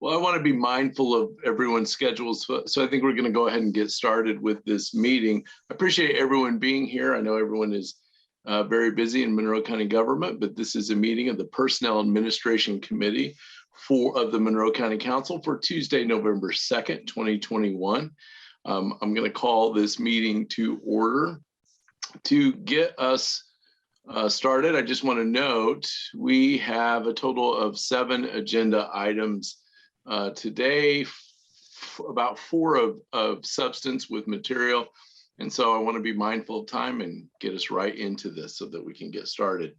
Well, I want to be mindful of everyone's schedules, so I think we're going to go ahead and get started with this meeting. I appreciate everyone being here. I know everyone is very busy in Monroe County government, but this is a meeting of the Personnel Administration Committee of the Monroe County Council for Tuesday, November 2nd, 2021. I'm going to call this meeting to order. To get us started, I just want to note we have a total of 7 agenda items today, about 4 of substance with material. And so I want to be mindful of time and get us right into this so that we can get started.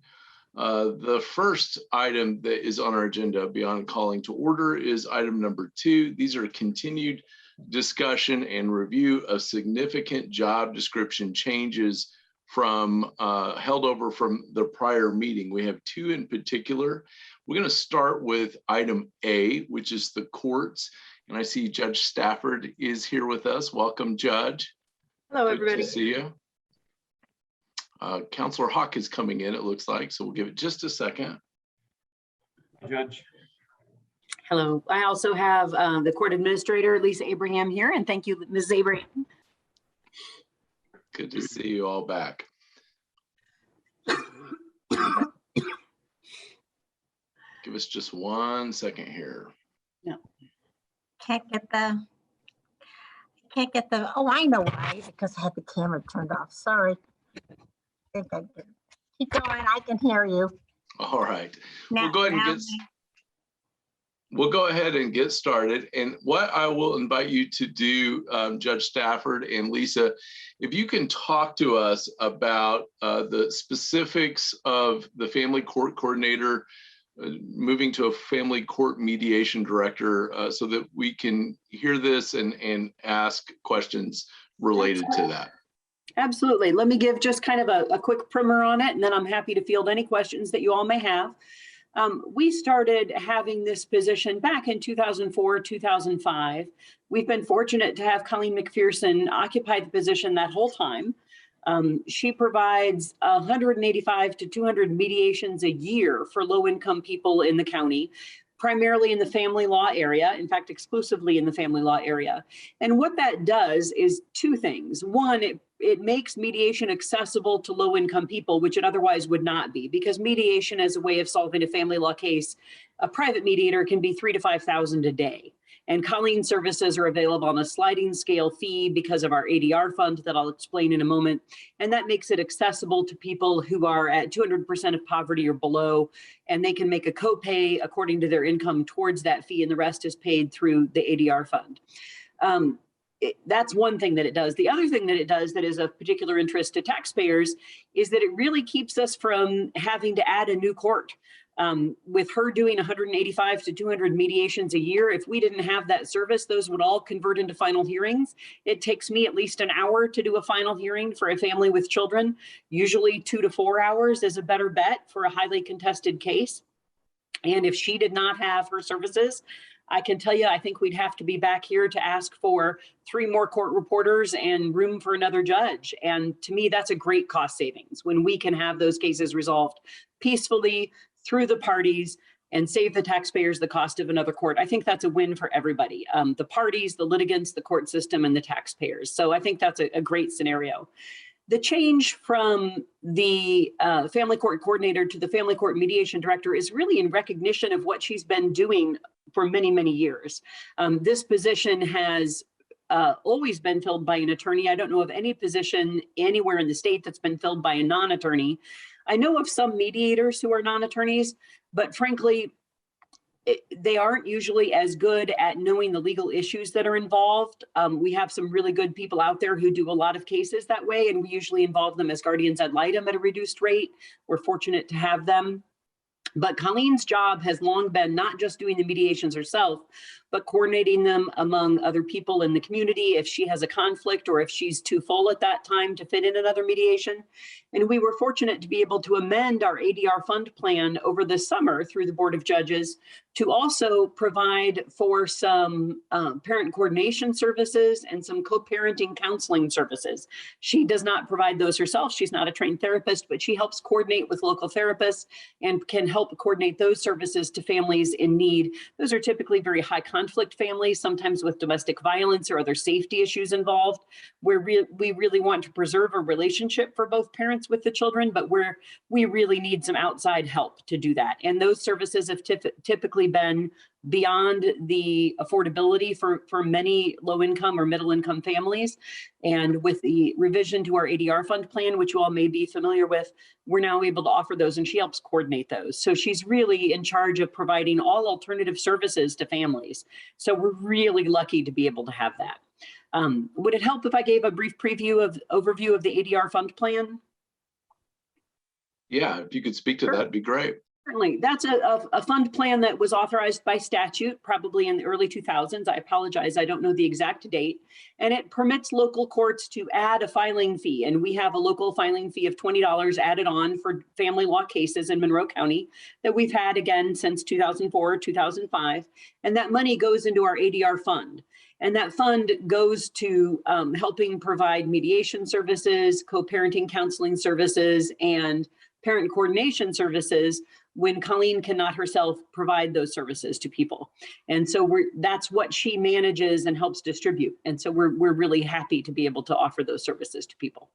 The first item that is on our agenda beyond calling to order is item number 2. These are continued discussion and review of significant job description changes from held over from the prior meeting. We have 2 in particular. We're going to start with item A, which is the courts. And I see Judge Stafford is here with us. Welcome, Judge. Hello, everybody. Good to see you. Counselor Hawk is coming in, it looks like, so we'll give it just a second. Judge. Hello. I also have the court administrator, Lisa Abraham, here, and thank you, Ms. Abraham. Good to see you all back. Give us just 1 second here. No. Can't get the, oh, I know why, because I had the camera turned off. Sorry. I think I did. Keep going, I can hear you. All right. Now, We'll go ahead and get started. And what I will invite you to do, Judge Stafford and Lisa, if you can talk to us about the specifics of the family court coordinator moving to a family court mediation director so that we can hear this and ask questions related to that. Absolutely. Let me give just kind of a quick primer on it, and then I'm happy to field any questions that you all may have. We started having this position back in 2004, 2005. We've been fortunate to have Colleen McPherson occupy the position that whole time. She provides 185 to 200 mediations a year for low-income people in the county, primarily in the family law area, in fact, exclusively in the family law area. And what that does is 2 things. One, it makes mediation accessible to low-income people, which it otherwise would not be, because mediation as a way of solving a family law case, a private mediator can be $3,000 to $5,000 a day. And Colleen services are available on a sliding scale fee because of our ADR fund that I'll explain in a moment. And that makes it accessible to people who are at 200% of poverty or below, and they can make a copay according to their income towards that fee, and the rest is paid through the ADR fund. That's one thing that it does. The other thing that it does that is of particular interest to taxpayers is that it really keeps us from having to add a new court. With her doing 185 to 200 mediations a year, if we didn't have that service, those would all convert into final hearings. It takes me at least an hour to do a final hearing for a family with children. Usually 2 to 4 hours is a better bet for a highly contested case. And if she did not have her services, I can tell you, I think we'd have to be back here to ask for 3 more court reporters and room for another judge. And to me, that's a great cost savings when we can have those cases resolved peacefully through the parties and save the taxpayers the cost of another court. I think that's a win for everybody, the parties, the litigants, the court system, and the taxpayers. So I think that's a great scenario. The change from the family court coordinator to the family court mediation director is really in recognition of what she's been doing for many, many years. This position has always been filled by an attorney. I don't know of any position anywhere in the state that's been filled by a non-attorney. I know of some mediators who are non-attorneys, but frankly, they aren't usually as good at knowing the legal issues that are involved. We have some really good people out there who do a lot of cases that way, and we usually involve them as guardians ad litem at a reduced rate. We're fortunate to have them. But Colleen's job has long been not just doing the mediations herself, but coordinating them among other people in the community if she has a conflict or if she's too full at that time to fit in another mediation. And we were fortunate to be able to amend our ADR fund plan over the summer through the Board of Judges to also provide for some parent coordination services and some co-parenting counseling services. She does not provide those herself. She's not a trained therapist, but she helps coordinate with local therapists and can help coordinate those services to families in need. Those are typically very high conflict families, sometimes with domestic violence or other safety issues involved, where we really want to preserve a relationship for both parents with the children, but where we really need some outside help to do that. And those services have typically been beyond the affordability for many low-income or middle-income families. And with the revision to our ADR fund plan, which you all may be familiar with, we're now able to offer those, and she helps coordinate those. So she's really in charge of providing all alternative services to families. So we're really lucky to be able to have that. Would it help if I gave a brief overview of the ADR fund plan? Yeah, if you could speak to that, it'd be great. Certainly. That's a fund plan that was authorized by statute, probably in the early 2000s. I apologize, I don't know the exact date. And it permits local courts to add a filing fee. And we have a local filing fee of $20 added on for family law cases in Monroe County that we've had again since 2004, 2005. And that money goes into our ADR fund. And that fund goes to helping provide mediation services, co-parenting counseling services, and parent coordination services when Colleen cannot herself provide those services to people. And so that's what she manages and helps distribute. And so we're really happy to be able to offer those services to people.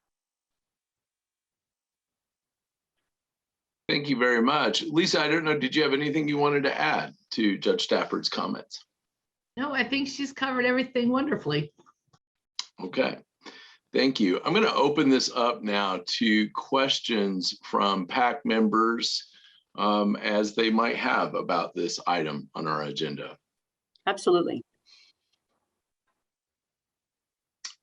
Thank you very much. Lisa, I don't know, did you have anything you wanted to add to Judge Stafford's comments? No, I think she's covered everything wonderfully. Okay, thank you. I'm going to open this up now to questions from Pac members as they might have about this item on our agenda. Absolutely.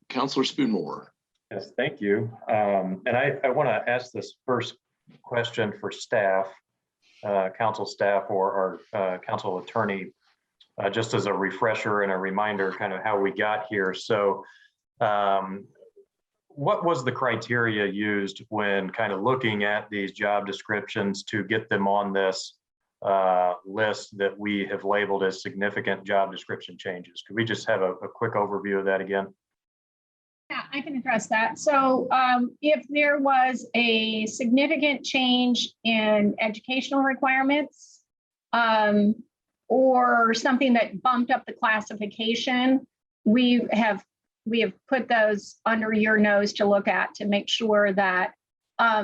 Counselor Spoonmore. Yes, thank you. And I want to ask this first question for staff, council staff or our council attorney, just as a refresher and a reminder kind of how we got here. So what was the criteria used when kind of looking at these job descriptions to get them on this list that we have labeled as significant job description changes? Could we just have a quick overview of that again? Yeah, I can address that. So if there was a significant change in educational requirements or something that bumped up the classification, we have put those under your nose to look at to make sure that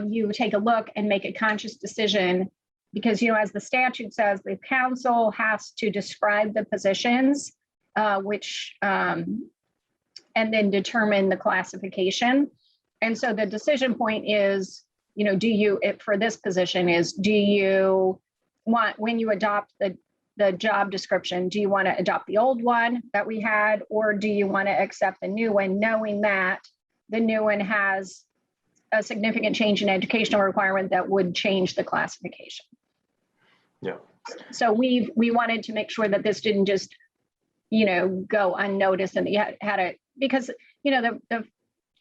you take a look and make a conscious decision, because, you know, as the statute says, the council has to describe the positions, and then determine the classification. And so the decision point is, you know, for this position is, do you want, when you adopt the job description, do you want to adopt the old one that we had, or do you want to accept the new one, knowing that the new one has a significant change in educational requirement that would change the classification? Yeah. So we wanted to make sure that this didn't just, you know, go unnoticed, and you had a, because, you know, the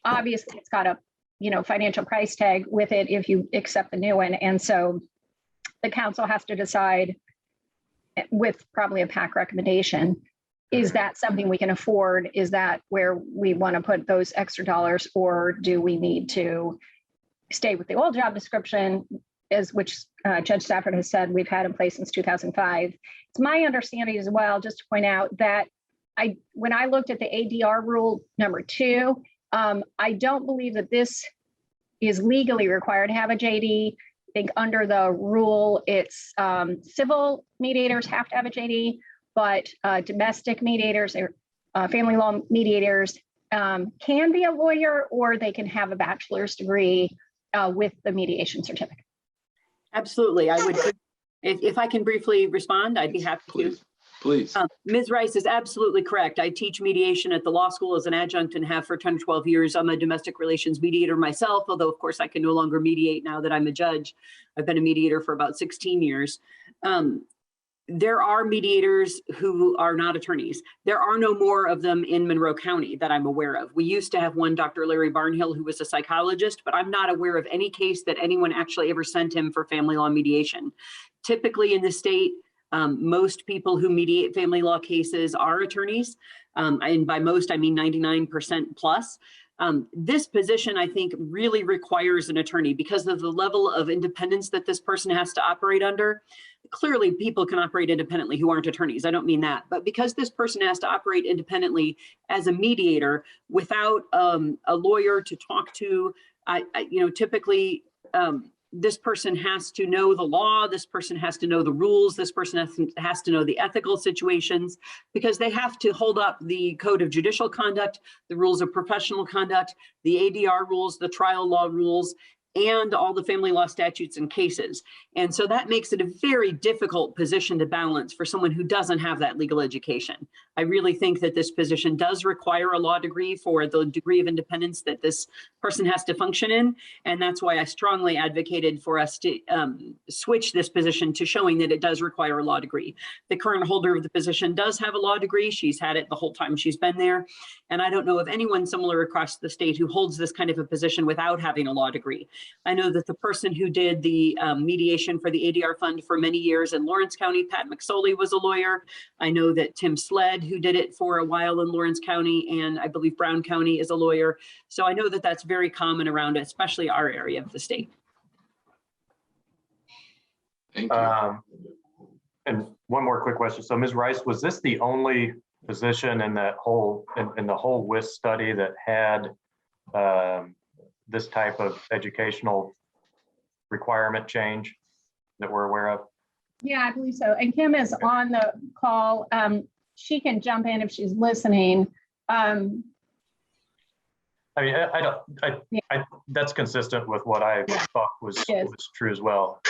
obviously it's got a, you know, financial price tag with it if you accept the new one. And so the council has to decide with probably a PAC recommendation, is that something we can afford? Is that where we want to put those extra dollars, or do we need to stay with the old job description, which Judge Stafford has said we've had in place since 2005. It's my understanding as well, just to point out that when I looked at the ADR rule number 2, I don't believe that this is legally required to have a JD. I think under the rule, it's civil mediators have to have a JD, but domestic mediators or family law mediators can be a lawyer, or they can have a bachelor's degree with the mediation certificate. Absolutely. I would, if I can briefly respond, I'd be happy to. Please. Ms. Rice is absolutely correct. I teach mediation at the law school as an adjunct and have for 10 or 12 years. I'm a domestic relations mediator myself, although of course I can no longer mediate now that I'm a judge. I've been a mediator for about 16 years. there are mediators who are not attorneys. There are no more of them in Monroe County that I'm aware of. We used to have one, Dr. Larry Barnhill, who was a psychologist, but I'm not aware of any case that anyone actually ever sent him for family law mediation. Typically in the state, most people who mediate family law cases are attorneys. And by most, I mean 99% plus. This position, I think, really requires an attorney because of the level of independence that this person has to operate under. Clearly, people can operate independently who aren't attorneys. I don't mean that. But because this person has to operate independently as a mediator without a lawyer to talk to, typically, this person has to know the law, this person has to know the rules, this person has to know the ethical situations, because they have to hold up the code of judicial conduct, the rules of professional conduct, the ADR rules, the trial law rules, and all the family law statutes and cases. And so that makes it a very difficult position to balance for someone who doesn't have that legal education. I really think that this position does require a law degree for the degree of independence that this person has to function in. And that's why I strongly advocated for us to switch this position to showing that it does require a law degree. The current holder of the position does have a law degree. She's had it the whole time she's been there. And I don't know of anyone similar across the state who holds this kind of a position without having a law degree. I know that the person who did the mediation for the ADR fund for many years in Lawrence County, Pat McSoley, was a lawyer. I know that Tim Sled, who did it for a while in Lawrence County, and I believe Brown County, is a lawyer. So I know that that's very common around, especially our area of the state. Thank you. And one more quick question. So Ms. Rice, was this the only position in that whole, in the whole WIS study that had this type of educational requirement change that we're aware of? Yeah, I believe so. And Kim is on the call. She can jump in if she's listening. I mean, that's consistent with what I thought was true as well.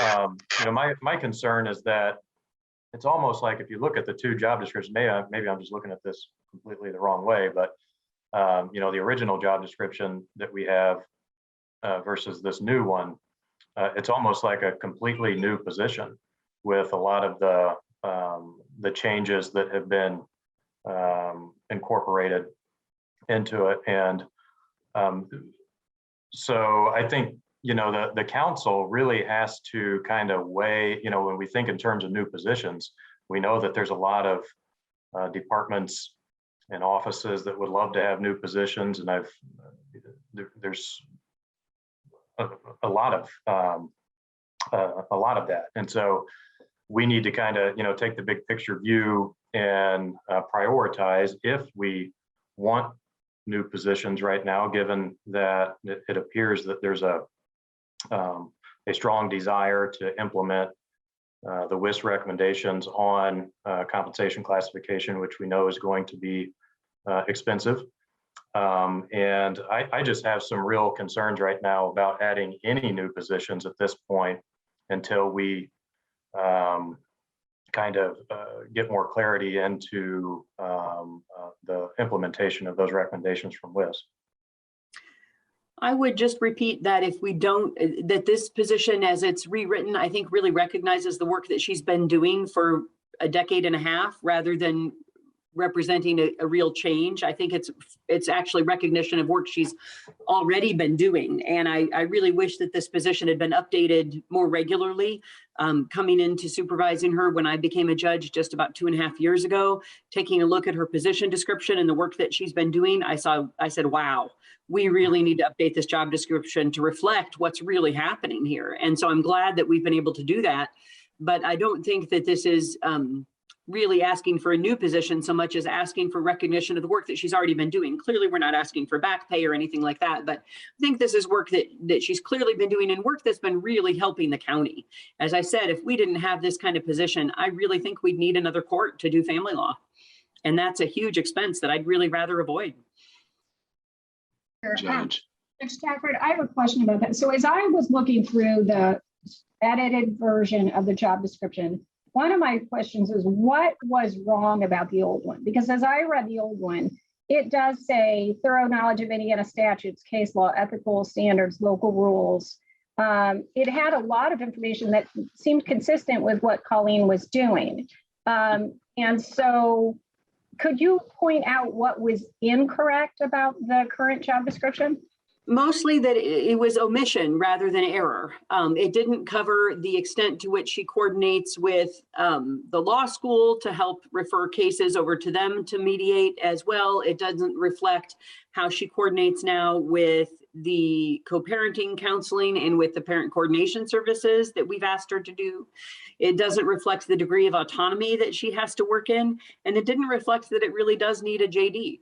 My concern is that it's almost like if you look at the two job descriptions, maybe I'm just looking at this completely the wrong way, but the original job description that we have versus this new one, it's almost like a completely new position with a lot of the changes that have been incorporated into it. And so I think, the council really has to kind of weigh, when we think in terms of new positions, we know that there's a lot of departments and offices that would love to have new positions. And there's a lot of that. And so we need to kind of, take the big picture view and prioritize if we want new positions right now, given that it appears that there's a strong desire to implement the WIS recommendations on compensation classification, which we know is going to be expensive. And I just have some real concerns right now about adding any new positions at this point until we kind of get more clarity into the implementation of those recommendations from WIS. I would just repeat that if we don't, that this position as it's rewritten, I think really recognizes the work that she's been doing for a decade and a half rather than representing a real change. I think it's actually recognition of work she's already been doing. And I really wish that this position had been updated more regularly. Coming into supervising her when I became a judge just about 2.5 years ago, taking a look at her position description and the work that she's been doing, I said, wow, we really need to update this job description to reflect what's really happening here. And so I'm glad that we've been able to do that. But I don't think that this is really asking for a new position so much as asking for recognition of the work that she's already been doing. Clearly, we're not asking for back pay or anything like that, but I think this is work that she's clearly been doing and work that's been really helping the county. As I said, if we didn't have this kind of position, I really think we'd need another court to do family law. And that's a huge expense that I'd really rather avoid. Judge. Judge Stafford, I have a question about that. So as I was looking through the edited version of the job description, one of my questions is what was wrong about the old one? Because as I read the old one, it does say thorough knowledge of Indiana statutes, case law, ethical standards, local rules. It had a lot of information that seemed consistent with what Colleen was doing. And so could you point out what was incorrect about the current job description? Mostly that it was omission rather than error. It didn't cover the extent to which she coordinates with the law school to help refer cases over to them to mediate as well. It doesn't reflect how she coordinates now with the co-parenting counseling and with the parent coordination services that we've asked her to do. It doesn't reflect the degree of autonomy that she has to work in, and it didn't reflect that it really does need a JD.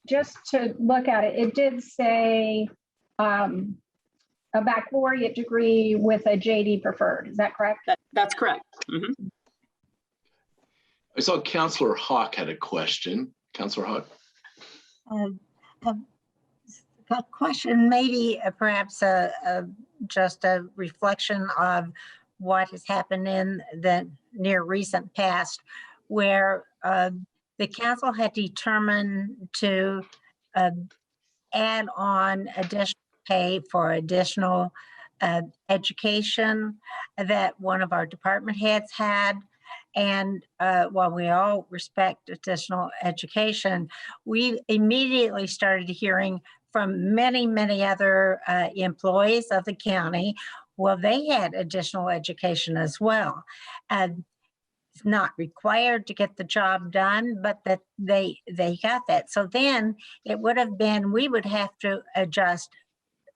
Just to look at it, it did say a baccalaureate degree with a JD preferred. Is that correct? That's correct. Mhm. I saw Counselor Hawk had a question. Counselor Hawk. A question, maybe perhaps just a reflection of what has happened in the near recent past, where the council had determined to add on additional pay for additional education that one of our department heads had. And while we all respect additional education, we immediately started hearing from many, many other employees of the county. Well, they had additional education as well. It's not required to get the job done, but that they got that. So then it would have been, we would have to adjust.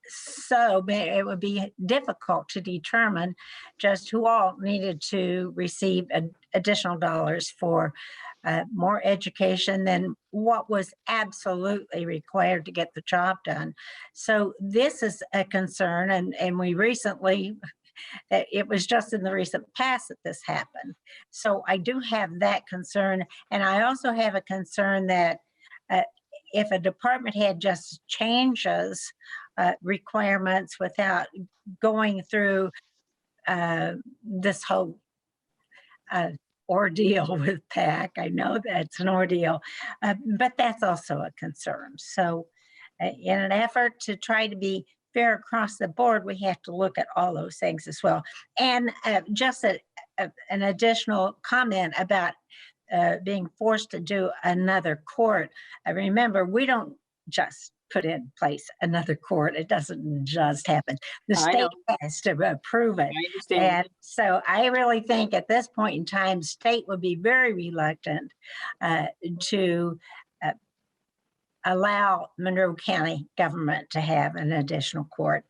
So it would be difficult to determine just who all needed to receive additional dollars for more education than what was absolutely required to get the job done. So this is a concern, and we recently, that it was just in the recent past that this happened. So I do have that concern. And I also have a concern that if a department head just changes requirements without going through this whole ordeal with PAC, I know that's an ordeal, but that's also a concern. So in an effort to try to be fair across the board, we have to look at all those things as well. And just an additional comment about being forced to do another court. Remember, we don't just put in place another court. It doesn't just happen. The state has to approve it. I understand. And so I really think at this point in time, state would be very reluctant to allow Monroe County government to have an additional court.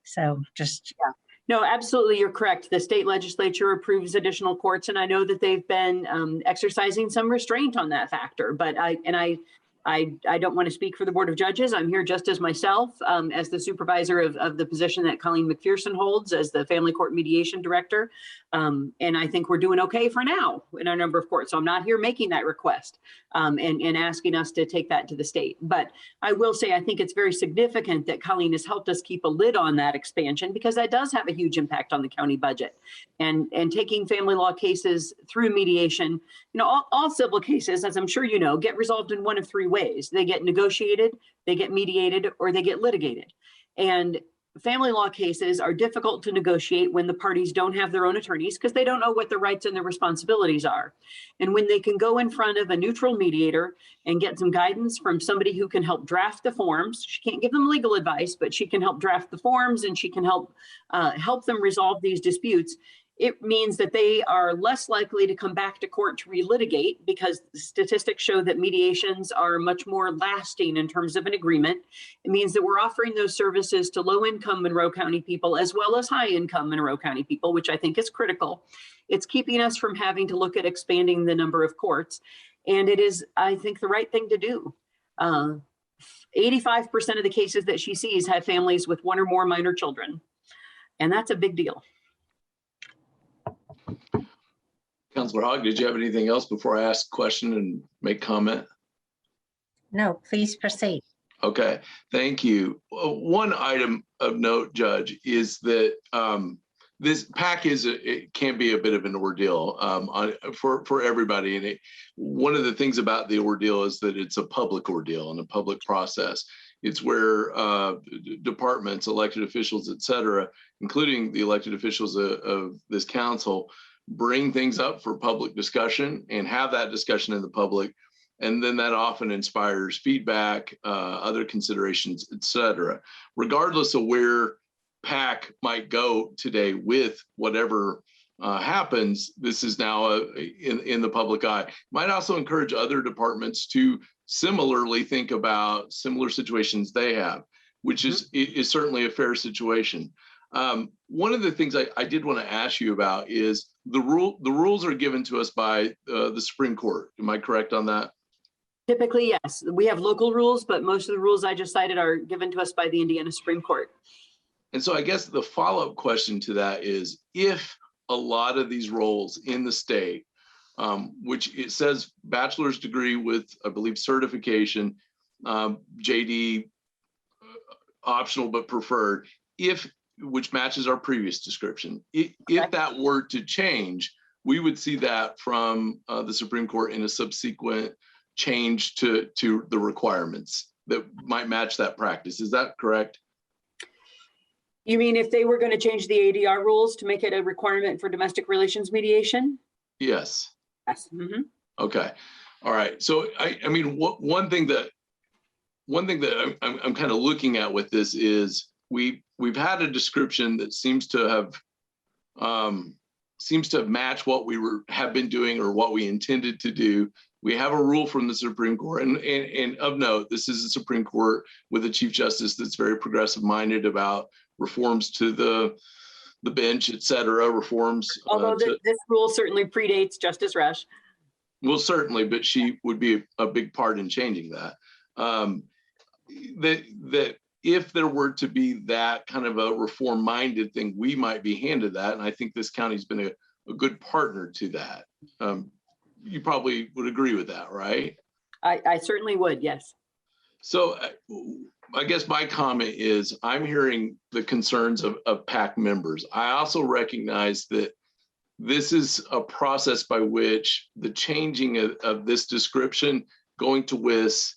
So just. Yeah. No, absolutely, you're correct. The state legislature approves additional courts, and I know that they've been exercising some restraint on that factor. But I don't want to speak for the Board of Judges. I'm here just as myself, as the supervisor of the position that Colleen McPherson holds as the Family Court Mediation Director. And I think we're doing okay for now in our number of courts. So I'm not here making that request and asking us to take that to the state. But I will say, I think it's very significant that Colleen has helped us keep a lid on that expansion, because that does have a huge impact on the county budget. And taking family law cases through mediation, you know, all civil cases, as I'm sure you know, get resolved in one of three ways. They get negotiated, they get mediated, or they get litigated. And family law cases are difficult to negotiate when the parties don't have their own attorneys, because they don't know what their rights and their responsibilities are. And when they can go in front of a neutral mediator and get some guidance from somebody who can help draft the forms, she can't give them legal advice, but she can help draft the forms, and she can help them resolve these disputes. It means that they are less likely to come back to court to relitigate, because statistics show that mediations are much more lasting in terms of an agreement. It means that we're offering those services to low-income Monroe County people as well as high-income Monroe County people, which I think is critical. It's keeping us from having to look at expanding the number of courts. And it is, I think, the right thing to do. 85% of the cases that she sees have families with one or more minor children. And that's a big deal. Counselor Hogg, did you have anything else before I ask a question and make comment? No, please proceed. Okay, thank you. One item of note, Judge, is that this PAC it can be a bit of an ordeal for everybody. And one of the things about the ordeal is that it's a public ordeal and a public process. It's where departments, elected officials, et cetera, including the elected officials of this council, bring things up for public discussion and have that discussion in the public. And then that often inspires feedback, other considerations, et cetera. Regardless of where PAC might go today with whatever happens, this is now in the public eye. Might also encourage other departments to similarly think about similar situations they have, which is certainly a fair situation. One of the things I did want to ask you about is the rules are given to us by the Supreme Court. Am I correct on that? Typically, yes. We have local rules, but most of the rules I just cited are given to us by the Indiana Supreme Court. And so I guess the follow-up question to that is, if a lot of these roles in the state, which it says bachelor's degree with, I believe, certification, JD optional but preferred, which matches our previous description, if that were to change, we would see that from the Supreme Court in a subsequent change to the requirements that might match that practice. Is that correct? You mean if they were going to change the ADR rules to make it a requirement for domestic relations mediation? Yes. Yes. Mm-hmm. Okay. All right. So I mean, one thing that I'm kind of looking at with this is we've had a description that seems to have matched what we have been doing or what we intended to do. We have a rule from the Supreme Court, and of note, this is the Supreme Court with a Chief Justice that's very progressive minded about reforms to the bench, et cetera, reforms. Although this rule certainly predates Justice Rush. Well, certainly, but she would be a big part in changing that. That if there were to be that kind of a reform-minded thing, we might be handed that, and I think this county's been a good partner to that. You probably would agree with that, right? I certainly would, yes. So I guess my comment is I'm hearing the concerns of PAC members. I also recognize that this is a process by which the changing of this description going to WIS,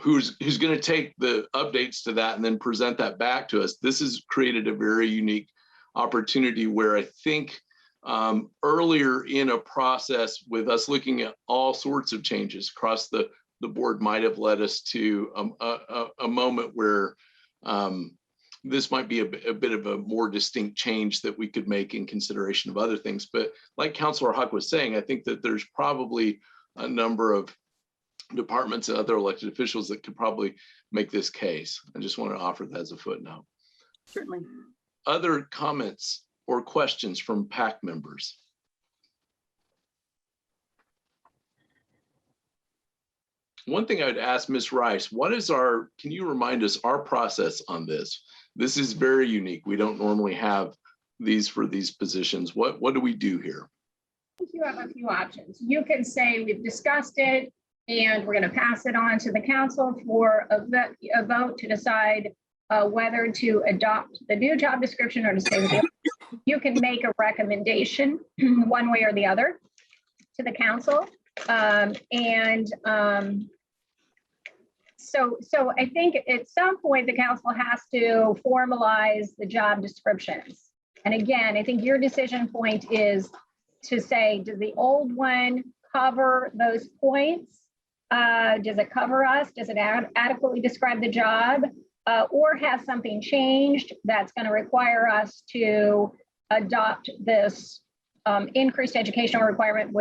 who's going to take the updates to that and then present that back to us. This has created a very unique opportunity where I think earlier in a process with us looking at all sorts of changes across the board might have led us to a moment where this might be a bit of a more distinct change that we could make in consideration of other things. But like Councilor Huck was saying, I think that there's probably a number of departments and other elected officials that could probably make this case. I just want to offer that as a footnote. Certainly. Other comments or questions from PAC members? One thing I'd ask Ms. Rice, can you remind us our process on this? This is very unique. We don't normally have these for these positions. What do we do here? You have a few options. You can say we've discussed it and we're going to pass it on to the council for a vote to decide whether to adopt the new job description or to stay with it. You can make a recommendation one way or the other to the council. So I think at some point the council has to formalize the job descriptions. And again, I think your decision point is to say, does the old one cover those points? Does it cover us? Does it adequately describe the job? Or has something changed that's going to require us to adopt this increased educational requirement,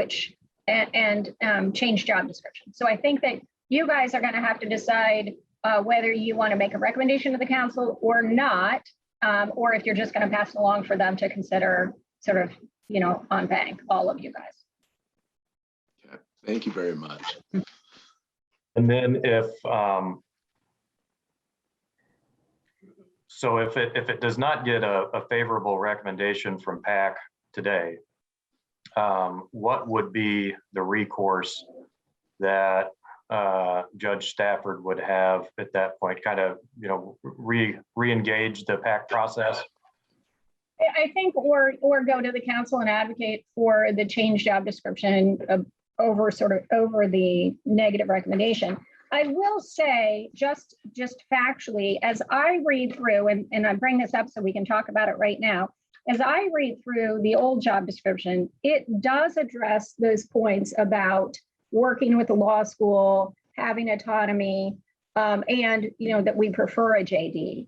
and change job description? So I think that you guys are going to have to decide whether you want to make a recommendation to the council or not, or if you're just going to pass it along for them to consider sort of, on bank, all of you guys. Okay. Thank you very much. And then if it does not get a favorable recommendation from PAC today, what would be the recourse that Judge Stafford would have at that point? Kind of, re-engage the PAC process? I think, or go to the council and advocate for the change job description over the negative recommendation. I will say, just factually, as I read through, and I bring this up so we can talk about it right now, as I read through the old job description, it does address those points about working with the law school, having autonomy, and that we prefer a JD.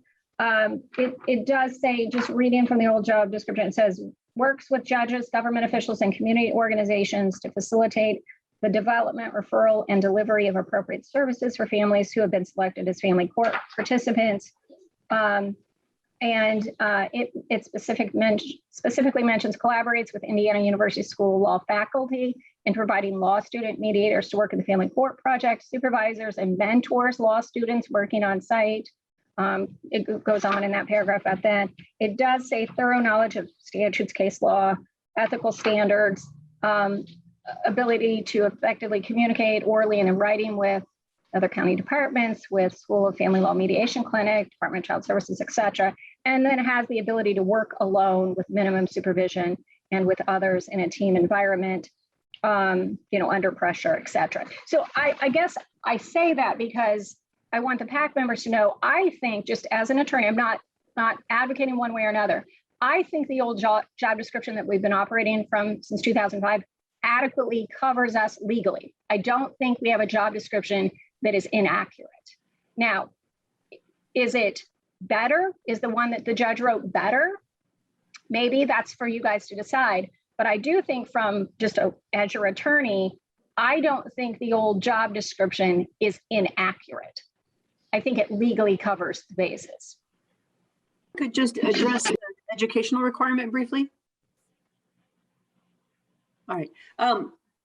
It does say, just reading from the old job description, it says works with judges, government officials, and community organizations to facilitate the development, referral, and delivery of appropriate services for families who have been selected as family court participants. It specifically mentions collaborates with Indiana University School of Law faculty in providing law student mediators to work in the family court project, supervisors and mentors law students working on site. It goes on in that paragraph about that. It does say thorough knowledge of statutes, case law, ethical standards, ability to effectively communicate orally and in writing with other county departments, with School of Family Law Mediation Clinic, Department of Child Services, et cetera. And then it has the ability to work alone with minimum supervision and with others in a team environment, under pressure, et cetera. So I guess I say that because I want the PAC members to know, I think, just as an attorney, I'm not advocating one way or another. I think the old job description that we've been operating from since 2005 adequately covers us legally. I don't think we have a job description that is inaccurate. Now, is it better? Is the one that the judge wrote better? Maybe that's for you guys to decide. But I do think from just as your attorney, I don't think the old job description is inaccurate. I think it legally covers the bases. Could just address the educational requirement briefly. All right.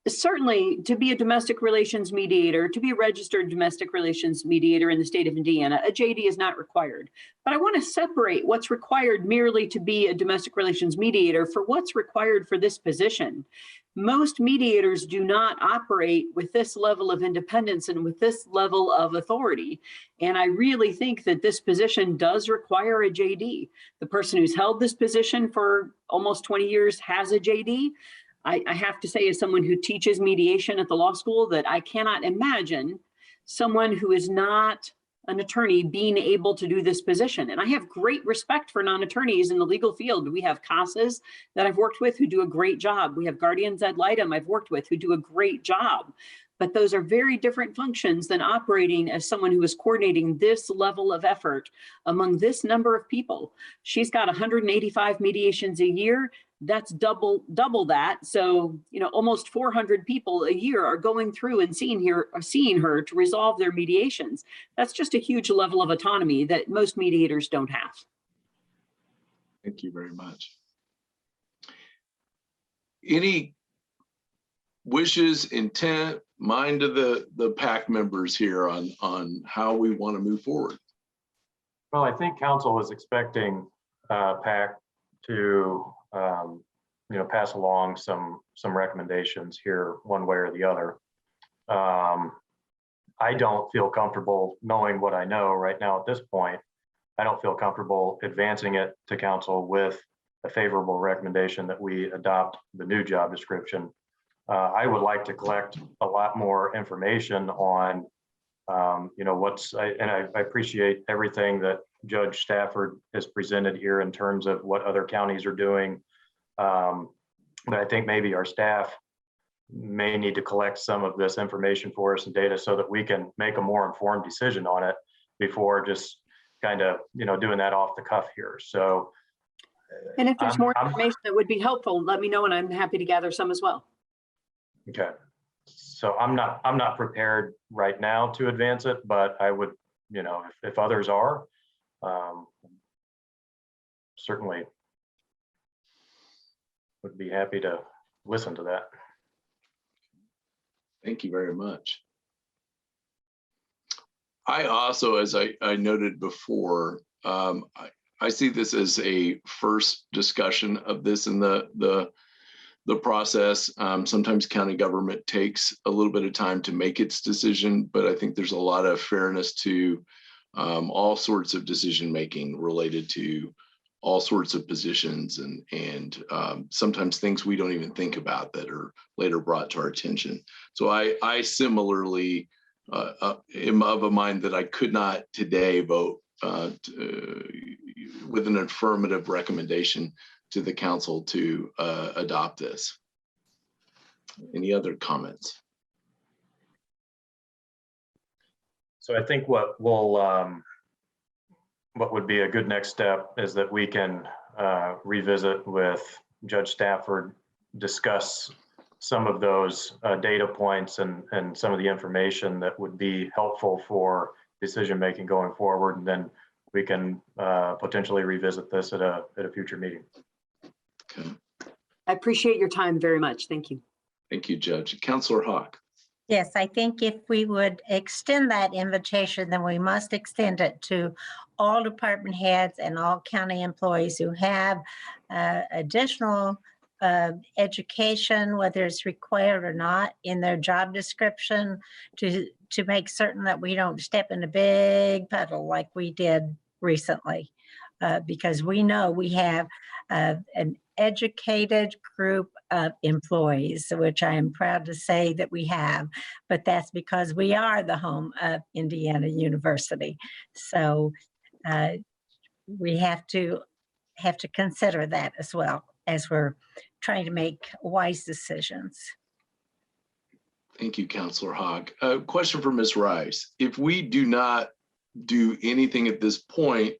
Certainly, to be a domestic relations mediator, to be a registered domestic relations mediator in the state of Indiana, a JD is not required. But I want to separate what's required merely to be a domestic relations mediator for what's required for this position. Most mediators do not operate with this level of independence and with this level of authority. And I really think that this position does require a JD. The person who's held this position for almost 20 years has a JD. I have to say, as someone who teaches mediation at the law school, that I cannot imagine someone who is not an attorney being able to do this position. And I have great respect for non-attorneys in the legal field. We have CASAs that I've worked with who do a great job. We have guardians ad litem I've worked with who do a great job. But those are very different functions than operating as someone who is coordinating this level of effort among this number of people. She's got 185 mediations a year. That's double that. So, almost 400 people a year are going through and seeing her to resolve their mediations. That's just a huge level of autonomy that most mediators don't have. Thank you very much. Any wishes, intent, mind of the PAC members here on how we want to move forward? Well, I think council is expecting PAC to pass along some recommendations here, one way or the other. I don't feel comfortable knowing what I know right now at this point. I don't feel comfortable advancing it to council with a favorable recommendation that we adopt the new job description. I would like to collect a lot more information on, I appreciate everything that Judge Stafford has presented here in terms of what other counties are doing. But I think maybe our staff may need to collect some of this information for us and data so that we can make a more informed decision on it before just kind of, doing that off the cuff here. So. And if there's more information that would be helpful, let me know and I'm happy to gather some as well. Okay. So I'm not prepared right now to advance it, but I would, if others are, certainly would be happy to listen to that. Thank you very much. I also, as I noted before, I see this as a first discussion of this in the process. Sometimes county government takes a little bit of time to make its decision, but I think there's a lot of fairness to all sorts of decision making related to all sorts of positions and sometimes things we don't even think about that are later brought to our attention. So I similarly am of a mind that I could not today vote with an affirmative recommendation to the council to adopt this. Any other comments? So I think what would be a good next step is that we can revisit with Judge Stafford, discuss some of those data points and some of the information that would be helpful for decision-making going forward. And then we can potentially revisit this at a future meeting. Okay. I appreciate your time very much. Thank you. Thank you, Judge. Councilor Hawk. Yes, I think if we would extend that invitation, then we must extend it to all department heads and all county employees who have additional education, whether it's required or not, in their job description to make certain that we don't step in a big puddle like we did recently. Because we know we have an educated group of employees, which I am proud to say that we have, but that's because we are the home of Indiana University. So we have to consider that as well as we're trying to make wise decisions. Thank you, Councilor Hawk. Question for Ms. Rice. If we do not do anything at this point,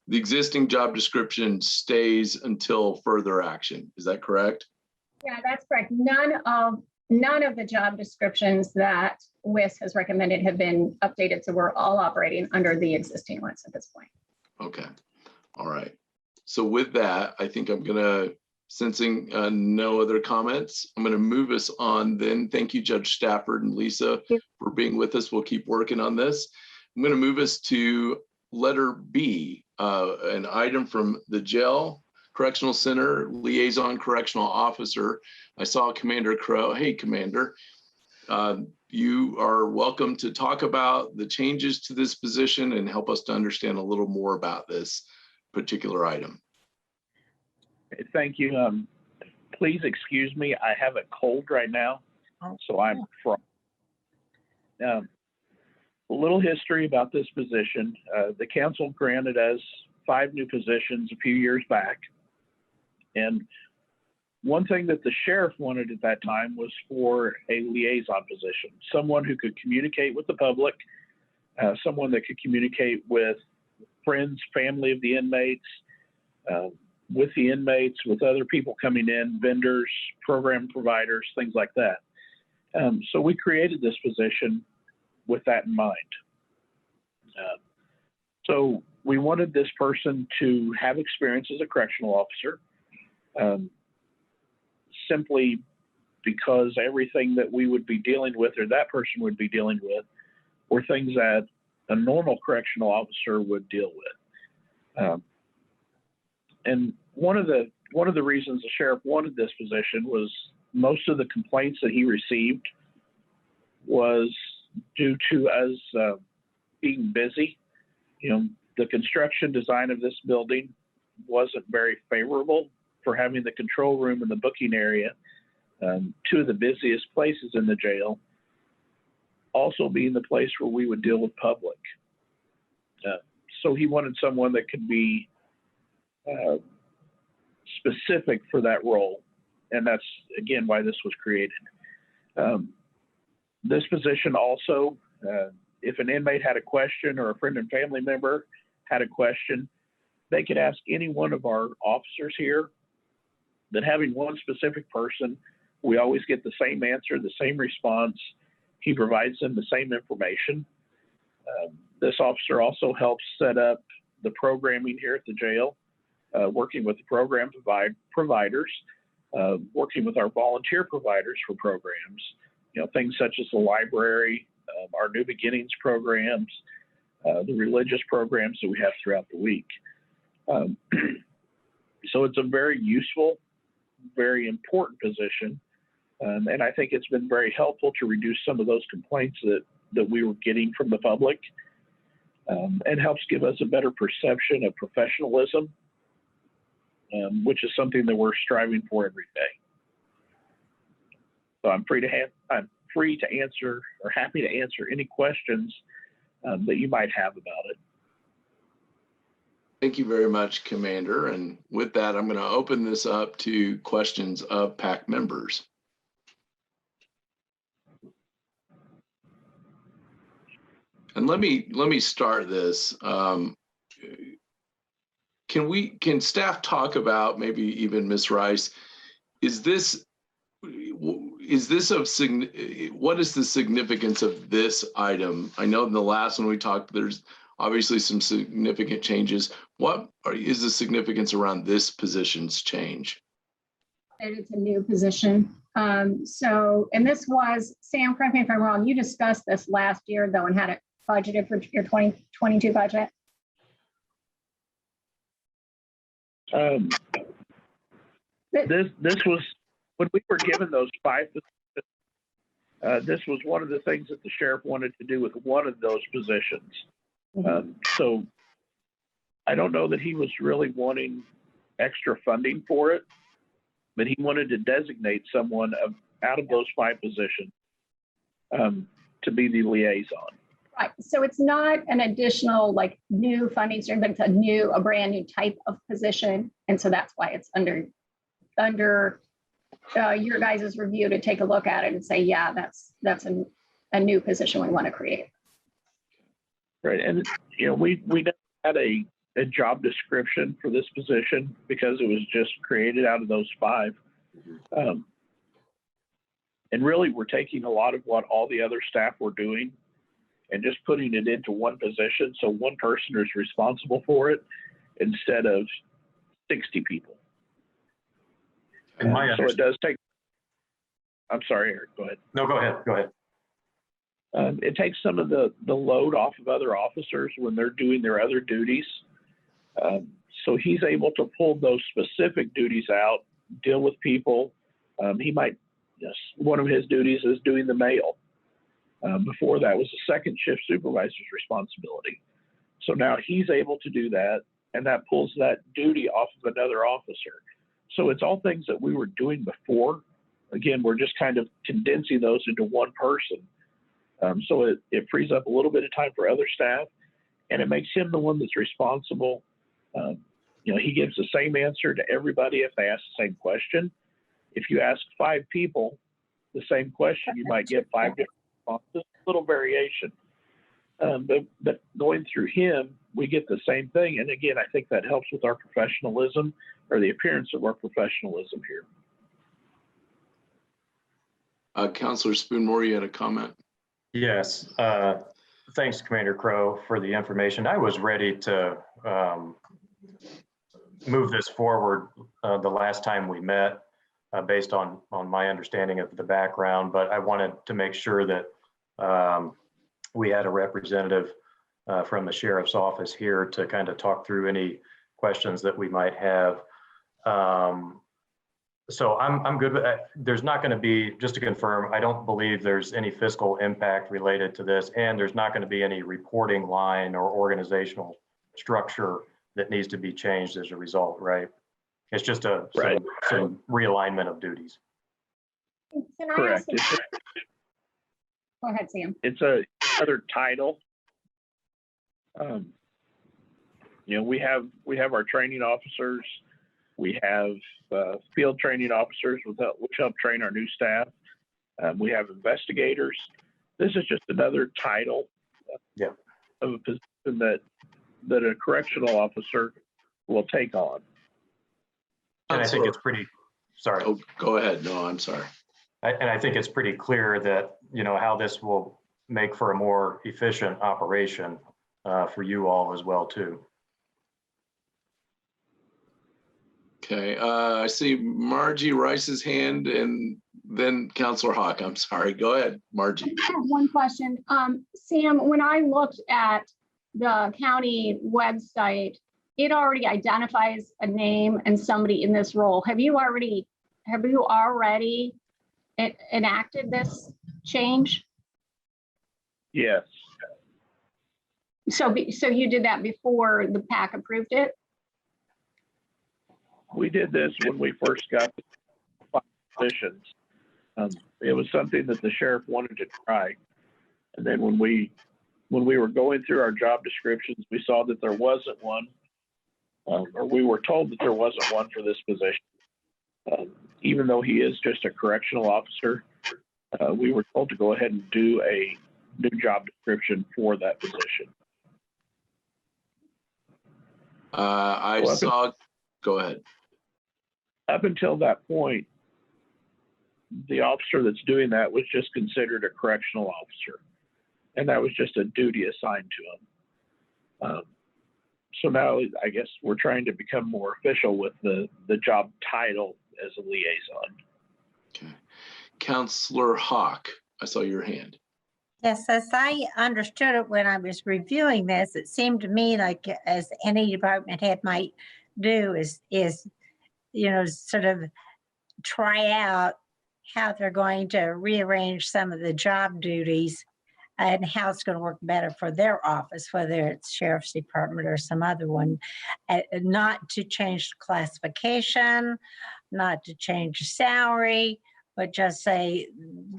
the existing job description stays until further action. Is that correct? Yeah, that's correct. None of the job descriptions that WIS has recommended have been updated. So we're all operating under the existing ones at this point. Okay. All right. So with that, I think I'm gonna, sensing no other comments, I'm gonna move us on then. Thank you, Judge Stafford and Lisa, for being with us. We'll keep working on this. I'm gonna move us to letter B, an item from the jail correctional center liaison correctional officer. I saw Commander Crow. Hey, Commander, you are welcome to talk about the changes to this position and help us to understand a little more about this particular item. Thank you. Please excuse me. I have a cold right now, so I'm from. A little history about this position. The council granted us 5 new positions a few years back. And one thing that the sheriff wanted at that time was for a liaison position, someone who could communicate with the public, someone that could communicate with friends, family of the inmates, with the inmates, with other people coming in, vendors, program providers, things like that. So we created this position with that in mind. So we wanted this person to have experience as a correctional officer, simply because everything that we would be dealing with or that person would be dealing with were things that a normal correctional officer would deal with. And one of the reasons the sheriff wanted this position was most of the complaints that he received was due to us being busy. You know, the construction design of this building wasn't very favorable for having the control room and the booking area, 2 of the busiest places in the jail, also being the place where we would deal with public. So he wanted someone that could be specific for that role. And that's, again, why this was created. This position also, if an inmate had a question or a friend and family member had a question, they could ask any one of our officers here. That having one specific person, we always get the same answer, the same response. He provides them the same information. This officer also helps set up the programming here at the jail, working with the program providers, working with our volunteer providers for programs, you know, things such as the library, our New Beginnings programs, the religious programs that we have throughout the week. So it's a very useful, very important position. And I think it's been very helpful to reduce some of those complaints that we were getting from the public, and helps give us a better perception of professionalism, which is something that we're striving for every day. So I'm free free to answer or happy to answer any questions that you might have about it. Thank you very much, Commander. And with that, I'm going to open this up to questions of PAC members. And let me start this. Can staff talk about, maybe even Ms. Rice, what is the significance of this item? I know in the last one we talked, there's obviously some significant changes. What is the significance around this position's change? It's a new position. And this was, Sam, correct me if I'm wrong, you discussed this last year though and had it budgeted for your 2022 budget. This was, when we were given those 5 positions, this was one of the things that the sheriff wanted to do with one of those positions. So I don't know that he was really wanting extra funding for it, but he wanted to designate someone out of those 5 positions to be the liaison. Right. So it's not an additional like new funding stream, but it's a brand new type of position. And so that's why it's under your guys' review to take a look at it and say, yeah, that's a new position we want to create. Right. And, you know, we never had a job description for this position because it was just created out of those 5. And really, we're taking a lot of what all the other staff were doing and just putting it into one position. So one person is responsible for it instead of 60 people. And so it does take, I'm sorry, Eric, go ahead. No, go ahead. Go ahead. It takes some of the load off of other officers when they're doing their other duties. So he's able to pull those specific duties out, deal with people. He might, yes, one of his duties is doing the mail. Before that was a second shift supervisor's responsibility. So now he's able to do that, and that pulls that duty off of another officer. So it's all things that we were doing before. Again, we're just kind of condensing those into one person. So it frees up a little bit of time for other staff, and it makes him the one that's responsible. You know, he gives the same answer to everybody if they ask the same question. If you ask 5 people the same question, you might get 5 different responses, a little variation. But going through him, we get the same thing. And again, I think that helps with our professionalism, or the appearance of our professionalism here. Councilor Spoonmore, you had a comment? Yes. Thanks, Commander Crow, for the information. I was ready to move this forward the last time we met based on my understanding of the background, but I wanted to make sure that we had a representative from the sheriff's office here to kind of talk through any questions that we might have. So I'm good with that. There's not going to be, just to confirm, I don't believe there's any fiscal impact related to this, and there's not going to be any reporting line or organizational structure that needs to be changed as a result, right? It's just some realignment of duties. Can I Correct. ask Go ahead, Sam. It's another title. You know, we have our training officers. We have field training officers which help train our new staff. We have investigators. This is just another title of a position that a correctional officer will take on. And I think it's pretty, sorry. Oh, go ahead. No, I'm sorry. And I think it's pretty clear that, you know, how this will make for a more efficient operation for you all as well, too. Okay, I see Margie Rice's hand and then Councilor Hawk. I'm sorry. Go ahead, Margie. I have one question. Sam, when I looked at the county website, it already identifies a name and somebody in this role. Have you already enacted this change? Yes. So you did that before the PAC approved it? We did this when we first got the 5 positions. It was something that the sheriff wanted to try. And then when we were going through our job descriptions, we saw that there wasn't one, or we were told that there wasn't one for this position. Even though he is just a correctional officer, we were told to go ahead and do a new job description for that position. Go ahead. Up until that point, the officer that's doing that was just considered a correctional officer, and that was just a duty assigned to him. So now I guess we're trying to become more official with the job title as a liaison. Okay. Counselor Hawk, I saw your hand. Yes, as I understood it when I was reviewing this, it seemed to me like as any department head might do is sort of try out how they're going to rearrange some of the job duties and how it's going to work better for their office, whether it's sheriff's department or some other one, not to change the classification, not to change the salary, but just say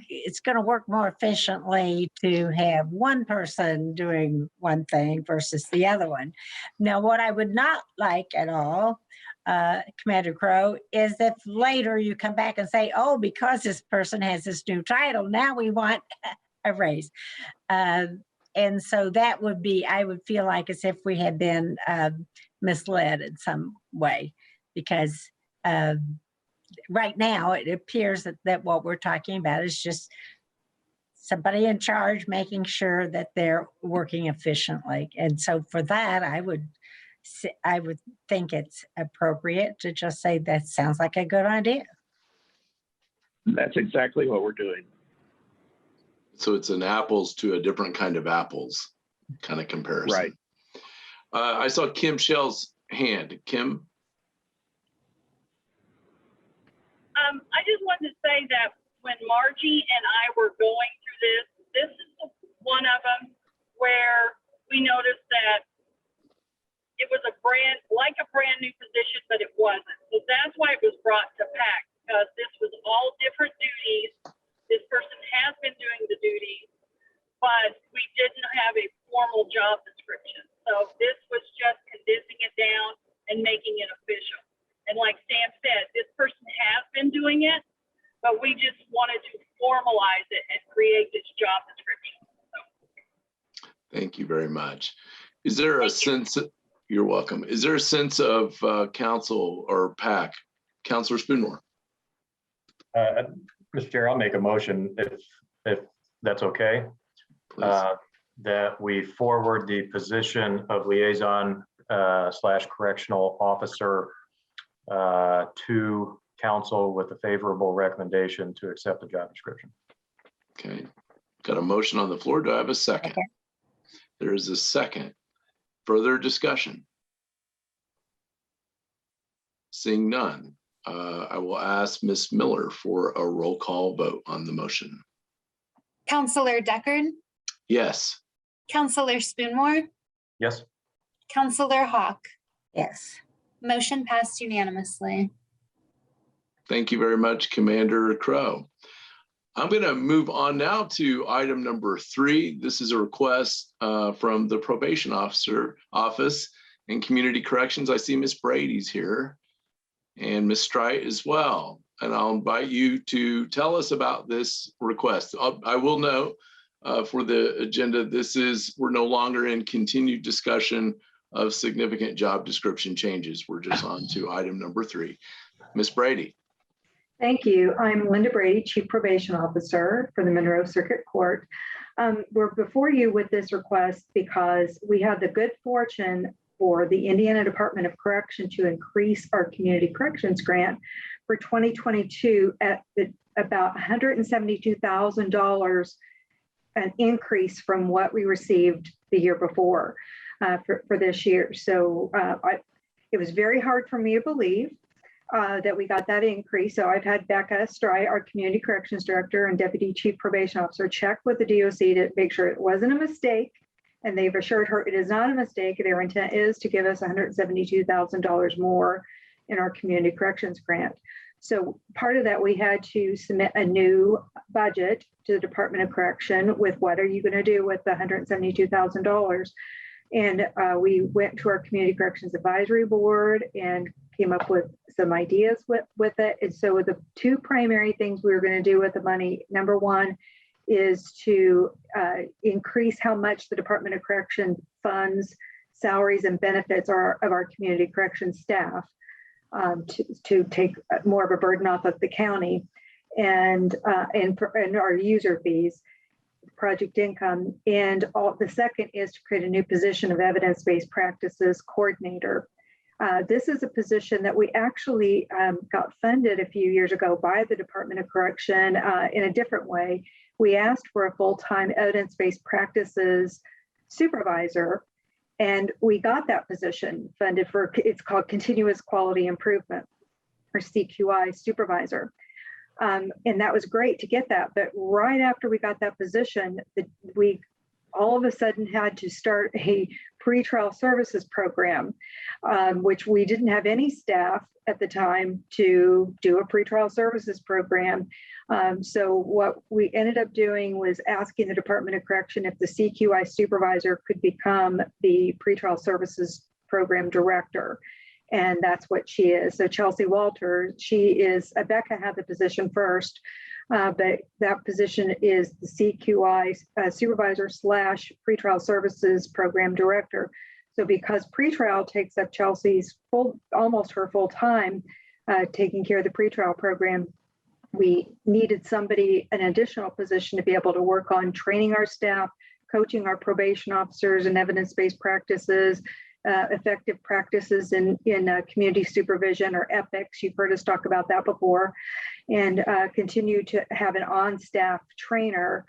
it's going to work more efficiently to have one person doing one thing versus the other one. Now, what I would not like at all, Commander Crow, is if later you come back and say, oh, because this person has this new title, now we want a raise. And so that would be, I would feel like as if we had been misled in some way, because right now it appears that what we're talking about is just somebody in charge making sure that they're working efficiently. And so for that, I would think it's appropriate to just say that sounds like a good idea. That's exactly what we're doing. So it's an apples to a different kind of apples kind of comparison. Right. I saw Kim Shell's hand. Kim? I just wanted to say that when Margie and I were going through this is one of them where we noticed that it was a brand new position, but it wasn't. So that's why it was brought to PAC, because this was all different duties. This person has been doing the duties, but we didn't have a formal job description. So this was just condensing it down and making it official. And like Sam said, this person has been doing it, but we just wanted to formalize it and create this job description. So. Thank you very much. Is there a sense, you're welcome. Is there a sense of council or PAC? Councilor Spoonmore. Mr. Chair, I'll make a motion if that's okay. That we forward the position of liaison / correctional officer to council with a favorable recommendation to accept the job description. Okay, got a motion on the floor. Do I have a second? Okay. There is a second. Further discussion? Seeing none, I will ask Ms. Miller for a roll call vote on the motion. Councilor Deckard? Yes. Councilor Spoonmore? Yes. Councilor Hawk? Yes. Motion passed unanimously. Thank you very much, Commander Crow. I'm going to move on now to item number 3. This is a request from the Probation Office and Community Corrections. I see Ms. Brady's here and Ms. Strite as well. And I'll invite you to tell us about this request. I will note for the agenda, we're no longer in continued discussion of significant job description changes. We're just on to item number 3. Ms. Brady. Thank you. I'm Linda Brady, Chief Probation Officer for the Monroe Circuit Court. We're before you with this request because we had the good fortune for the Indiana Department of Correction to increase our community corrections grant for 2022 at about $172,000, an increase from what we received the year before for this year. So it was very hard for me to believe that we got that increase. So I've had Becca Strite, our Community Corrections Director and Deputy Chief Probation Officer, check with the DOC to make sure it wasn't a mistake. And they've assured her it is not a mistake. Their intent is to give us $172,000 more in our Community Corrections grant. So part of that, we had to submit a new budget to the Department of Correction with what are you going to do with the $172,000? And we went to our Community Corrections Advisory Board and came up with some ideas with it. And so the two primary things we were going to do with the money, number one, is to increase how much the Department of Correction funds salaries and benefits of our community correction staff, to take more of a burden off of the county, and our user fees, project income. And the second is to create a new position of evidence-based practices coordinator. This is a position that we actually got funded a few years ago by the Department of Correction in a different way. We asked for a full-time evidence-based practices supervisor, and we got that position funded for, it's called Continuous Quality Improvement, or CQI supervisor. And that was great to get that. But right after we got that position, we all of a sudden had to start a pretrial services program, which we didn't have any staff at the time to do a pretrial services program. So what we ended up doing was asking the Department of Correction if the CQI supervisor could become the pretrial services program director. And that's what she is. So Chelsea Walter, Becca had the position first, but that position is the CQI supervisor / pretrial services program director. So because pretrial takes up Chelsea's almost her full time, taking care of the pretrial program, we needed an additional position to be able to work on training our staff, coaching our probation officers in evidence-based practices, effective practices in community supervision, or EPICS. You've heard us talk about that before, and continue to have an on-staff trainer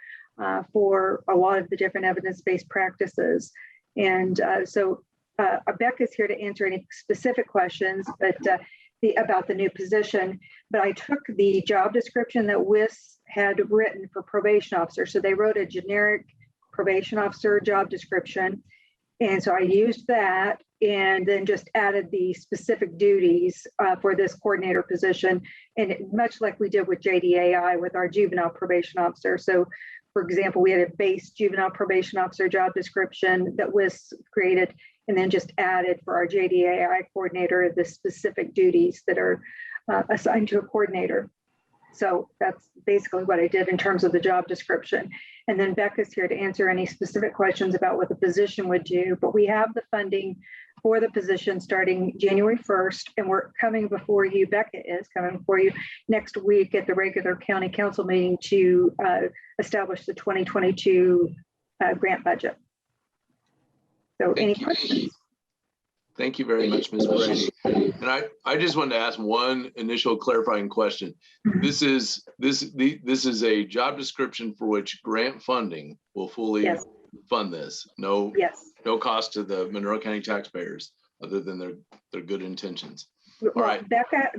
for a lot of the different evidence-based practices. And so Becca's here to answer any specific questions, but about the new position. But I took the job description that WIS had written for probation officer. So they wrote a generic probation officer job description. And so I used that and then just added the specific duties for this coordinator position. And much like we did with JDAI with our juvenile probation officer. So for example, we had a base juvenile probation officer job description that WIS created, and then just added for our JDAI coordinator the specific duties that are assigned to a coordinator. So that's basically what I did in terms of the job description. And then Becca's here to answer any specific questions about what the position would do. But we have the funding for the position starting January 1st, and we're coming before you, Becca is coming before you next week at the regular county council meeting to establish the 2022 grant budget. So any questions? Thank you very much, Ms. Brady. And I just wanted to ask one initial clarifying question. This is a job description for which grant funding will fully fund this. No cost to the Monroe County taxpayers other than their good intentions. All right. Becca,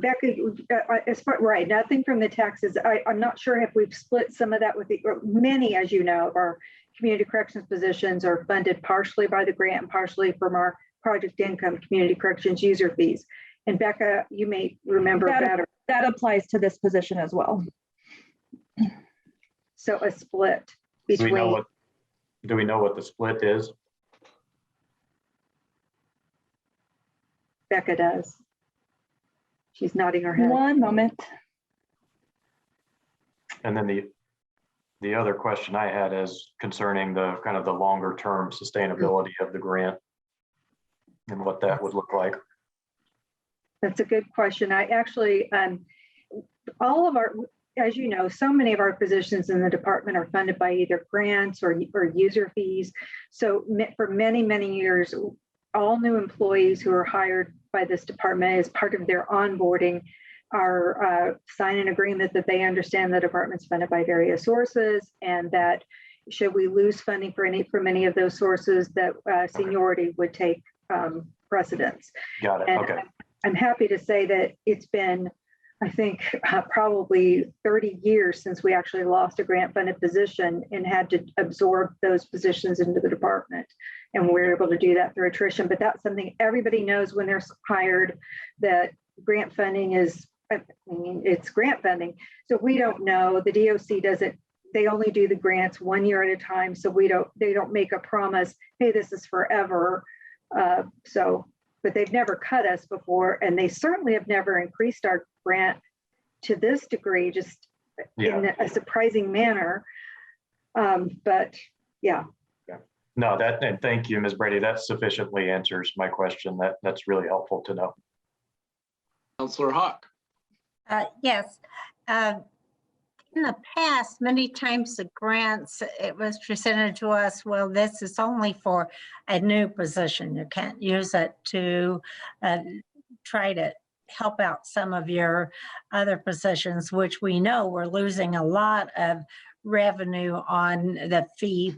as far, right, nothing from the taxes. I'm not sure if we've split some of that with many, as you know, of our community corrections positions are funded partially by the grant and partially from our project income community corrections user fees. And Becca, you may remember better. That applies to this position as well. So a split between. Do we know what the split is? Becca does. She's nodding her head. One moment. And then the other question I had is concerning the kind of the longer term sustainability of the grant and what that would look like. That's a good question. I actually, all of our, as you know, so many of our positions in the department are funded by either grants or user fees. So for many, many years, all new employees who are hired by this department as part of their onboarding are sign an agreement that they understand the department's funded by various sources, and that should we lose funding from any of those sources, that seniority would take precedence. Got it. And okay. I'm happy to say that it's been, I think, probably 30 years since we actually lost a grant funded position and had to absorb those positions into the department. And we were able to do that through attrition. But that's something everybody knows when they're hired, that grant funding is I mean, it's grant funding. So we don't know, the DOC doesn't, they only do the grants 1 year at a time. So they don't make a promise, hey, this is forever. But they've never cut us before, and they certainly have never increased our grant to this degree, just in a surprising manner. But yeah. No, and thank you, Ms. Brady. That sufficiently answers my question. That's really helpful to know. Counselor Hawk. Yes. In the past, many times the grants, it was presented to us, well, this is only for a new position. You can't use it to try to help out some of your other positions, which we know we're losing a lot of revenue on the fee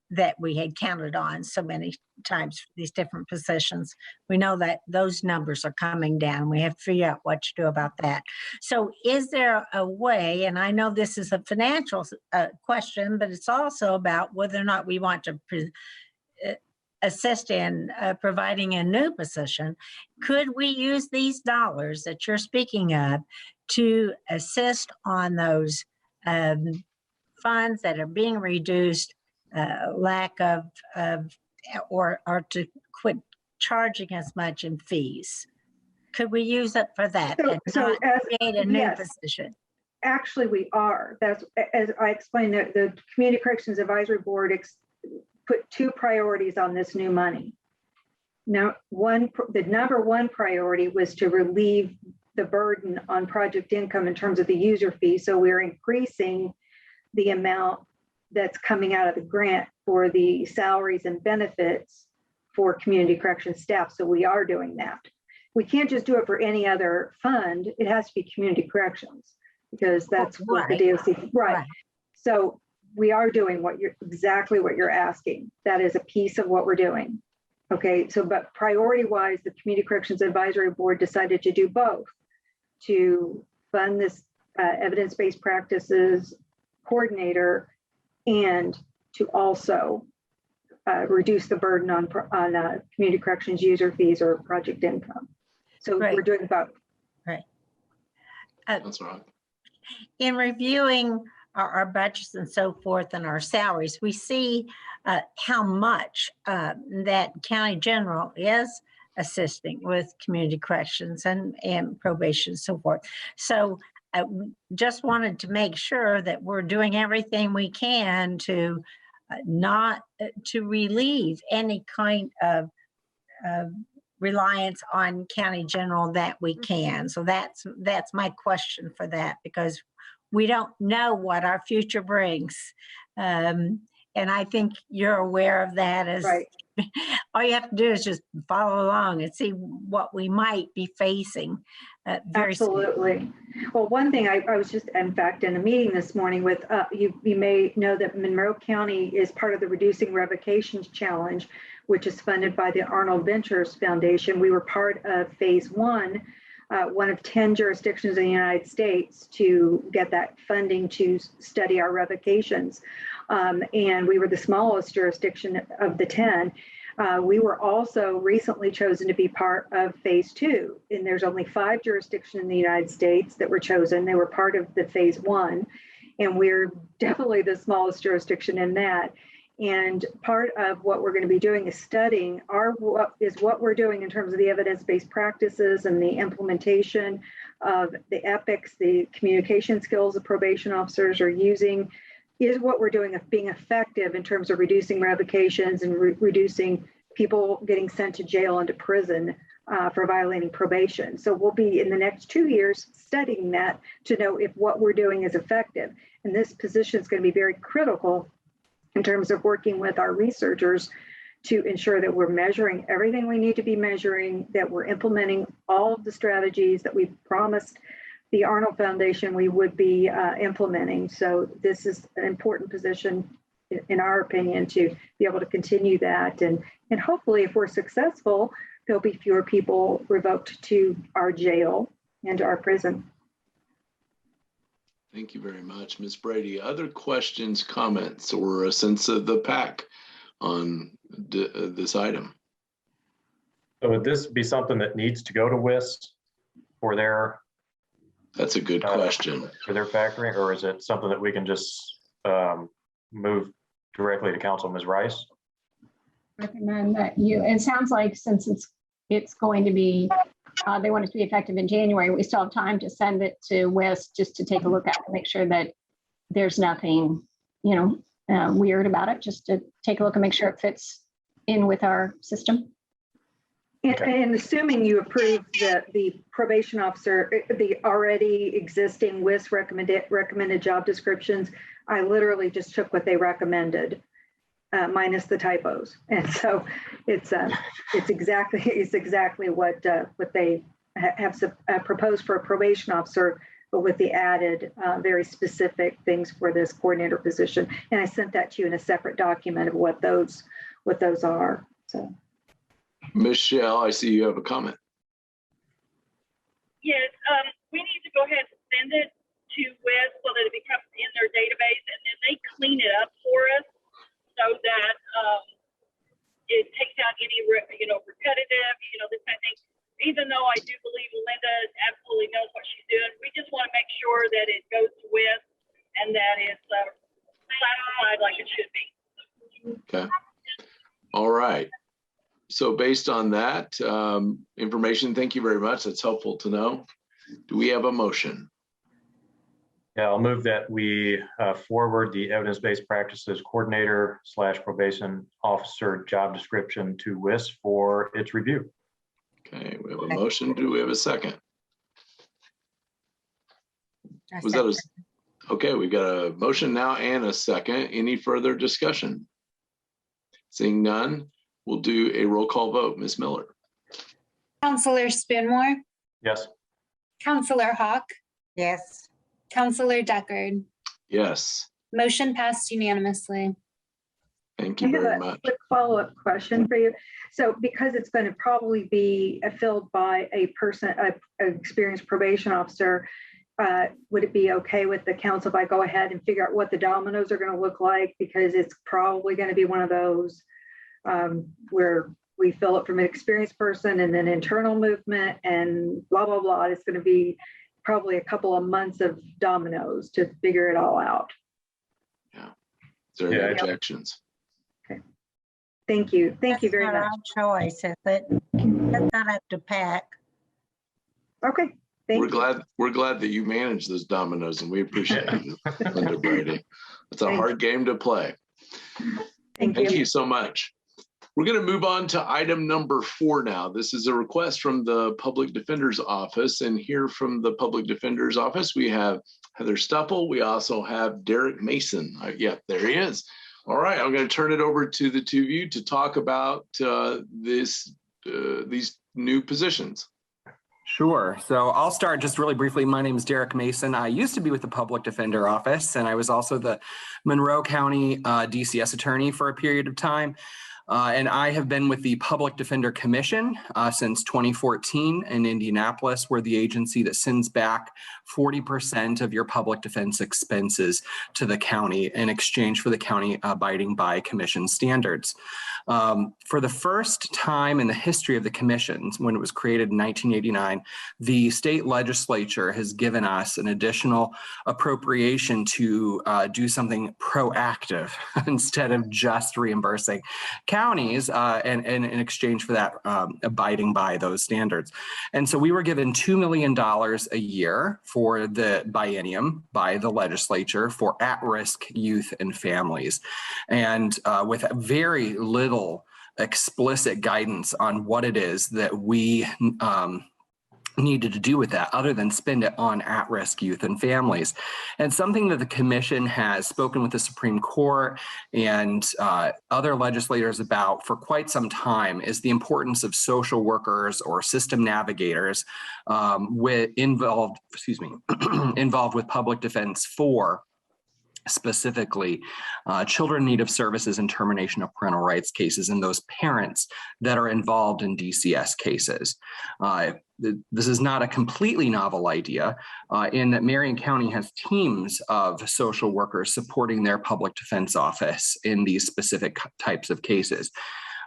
that we had counted on so many times for these different positions. We know that those numbers are coming down. We have to figure out what to do about that. So is there a way, and I know this is a financial question, but it's also about whether or not we want to assist in providing a new position. Could we use these dollars that you're speaking of to assist on those funds that are being reduced, lack of or to quit charging as much in fees? Could we use it for that and not create a new position? Actually, we are. That's, as I explained, the Community Corrections Advisory Board put 2 priorities on this new money. Now, the number 1 priority was to relieve the burden on project income in terms of the user fee. So we're increasing the amount that's coming out of the grant for the salaries and benefits for community corrections staff. So we are doing that. We can't just do it for any other fund. It has to be community corrections because that's what the DOC, right. So we are doing exactly what you're asking. That is a piece of what we're doing. Okay, so but priority wise, the Community Corrections Advisory Board decided to do both, to fund this evidence-based practices coordinator and to also reduce the burden on community corrections user fees or project income. So we're doing both. Right. That's right. In reviewing our budgets and so forth and our salaries, we see how much that county general is assisting with community corrections and probation and so forth. So I just wanted to make sure that we're doing everything we can to not to relieve any kind of reliance on county general that we can. So that's my question for that, because we don't know what our future brings. And I think you're aware of that. As right. All you have to do is just follow along and see what we might be facing. Absolutely. Soon. Well, one thing I was just, in fact, in a meeting this morning with, you may know that Monroe County is part of the Reducing Revocations Challenge, which is funded by the Arnold Ventures Foundation. We were part of phase 1, one of 10 jurisdictions in the United States to get that funding to study our revocations. And we were the smallest jurisdiction of the 10. We were also recently chosen to be part of phase 2, and there's only 5 jurisdictions in the United States that were chosen. They were part of the phase 1, and we're definitely the smallest jurisdiction in that. And part of what we're going to be doing is studying what we're doing in terms of the evidence-based practices and the implementation of the ethics, the communication skills of probation officers are using. Is what we're doing of being effective in terms of reducing revocations and reducing people getting sent to jail and to prison for violating probation. So we'll be in the next 2 years studying that to know if what we're doing is effective. And this position is going to be very critical in terms of working with our researchers to ensure that we're measuring everything we need to be measuring, that we're implementing all of the strategies that we've promised the Arnold Foundation we would be implementing. So this is an important position, in our opinion, to be able to continue that. And hopefully, if we're successful, there'll be fewer people revoked to our jail and to our prison. Thank you very much, Ms. Brady. Other questions, comments, or a sense of the PAC on this item? So would this be something that needs to go to WIS for their That's a good question. For their factoring, or is it something that we can just move directly to council, Ms. Rice? Recommend that it sounds like since it's going to be, they want it to be effective in January, we still have time to send it to Wes just to take a look at it, make sure that there's nothing, weird about it, just to take a look and make sure it fits in with our system. And assuming you approve the probation officer, the already existing WIS recommended job descriptions, I literally just took what they recommended, minus the typos. And so it's exactly what they have proposed for a probation officer, but with the added very specific things for this coordinator position. And I sent that to you in a separate document of what those are. So. Michelle, I see you have a comment. Yes, we need to go ahead and send it to WIS so that it becomes in their database, and then they clean it up for us so that it takes out any, repetitive, this kind of thing. Even though I do believe Linda absolutely knows what she's doing, we just want to make sure that it goes to WIS and that it's classified like it should be. Okay. All right. So based on that information, thank you very much. That's helpful to know. Do we have a motion? Yeah, I'll move that we forward the evidence-based practices coordinator / probation officer job description to WIS for its review. Okay, we have a motion. Do we have a second? Was that okay? We got a motion now and a second. Any further discussion? Seeing none, we'll do a roll call vote. Ms. Miller. Counselor Spoonmore, Yes. Counselor Hawk, Yes. Counselor Deckard. Yes. Motion passed unanimously. Thank you I have very a much. quick follow-up question for you. So because it's going to probably be filled by an experienced probation officer, would it be okay with the council if I go ahead and figure out what the dominoes are going to look like? Because it's probably going to be one of those where we fill it from an experienced person and then internal movement and blah, blah, blah. It's going to be probably a couple of months of dominoes to figure it all out. Yeah. Is there any objections? Okay. Thank you. Thank you very much. That's not our choice, is it? That's not up to Pac. Okay. Thank you. We're glad that you manage those dominoes, and we appreciate you, Linda Brady. It's a hard game to play. Thank Thank you. you so much. We're going to move on to item number 4 now. This is a request from the Public Defender's Office. And here from the Public Defender's Office, we have Heather Stuppel. We also have Derek Mason. Yeah, there he is. All right, I'm going to turn it over to the two of you to talk about these new positions. Sure. So I'll start just really briefly. My name is Derek Mason. I used to be with the Public Defender Office, and I was also the Monroe County DCS attorney for a period of time. And I have been with the Public Defender Commission since 2014 in Indianapolis. We're the agency that sends back 40% of your public defense expenses to the county in exchange for the county abiding by commission standards. For the first time in the history of the commission, when it was created in 1989, the state legislature has given us an additional appropriation to do something proactive instead of just reimbursing counties and in exchange for that abiding by those standards. And so we were given $2 million a year for the biennium by the legislature for at-risk youth and families. And with very little explicit guidance on what it is that we needed to do with that other than spend it on at-risk youth and families. And something that the commission has spoken with the Supreme Court and other legislators about for quite some time is the importance of social workers or system navigators involved with public defense for specifically children in need of services and termination of parental rights cases and those parents that are involved in DCS cases. This is not a completely novel idea in that Marion County has teams of social workers supporting their public defense office in these specific types of cases.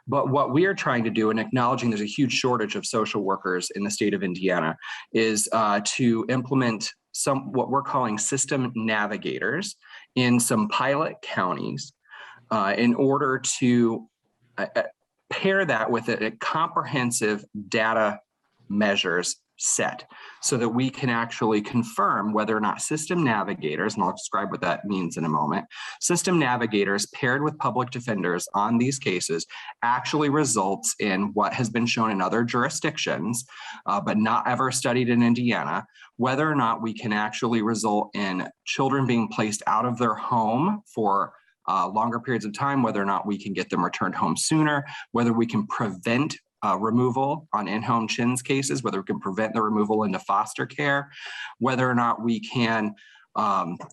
But what we are trying to do, and acknowledging there's a huge shortage of social workers in the state of Indiana, is to implement what we're calling system navigators in some pilot counties in order to pair that with a comprehensive data measures set so that we can actually confirm whether or not system navigators, and I'll describe what that means in a moment, system navigators paired with public defenders on these cases actually results in what has been shown in other jurisdictions, but not ever studied in Indiana, whether or not we can actually result in children being placed out of their home for longer periods of time, whether or not we can get them returned home sooner, whether we can prevent removal on in-home CHINS cases, whether we can prevent the removal into foster care, whether or not we can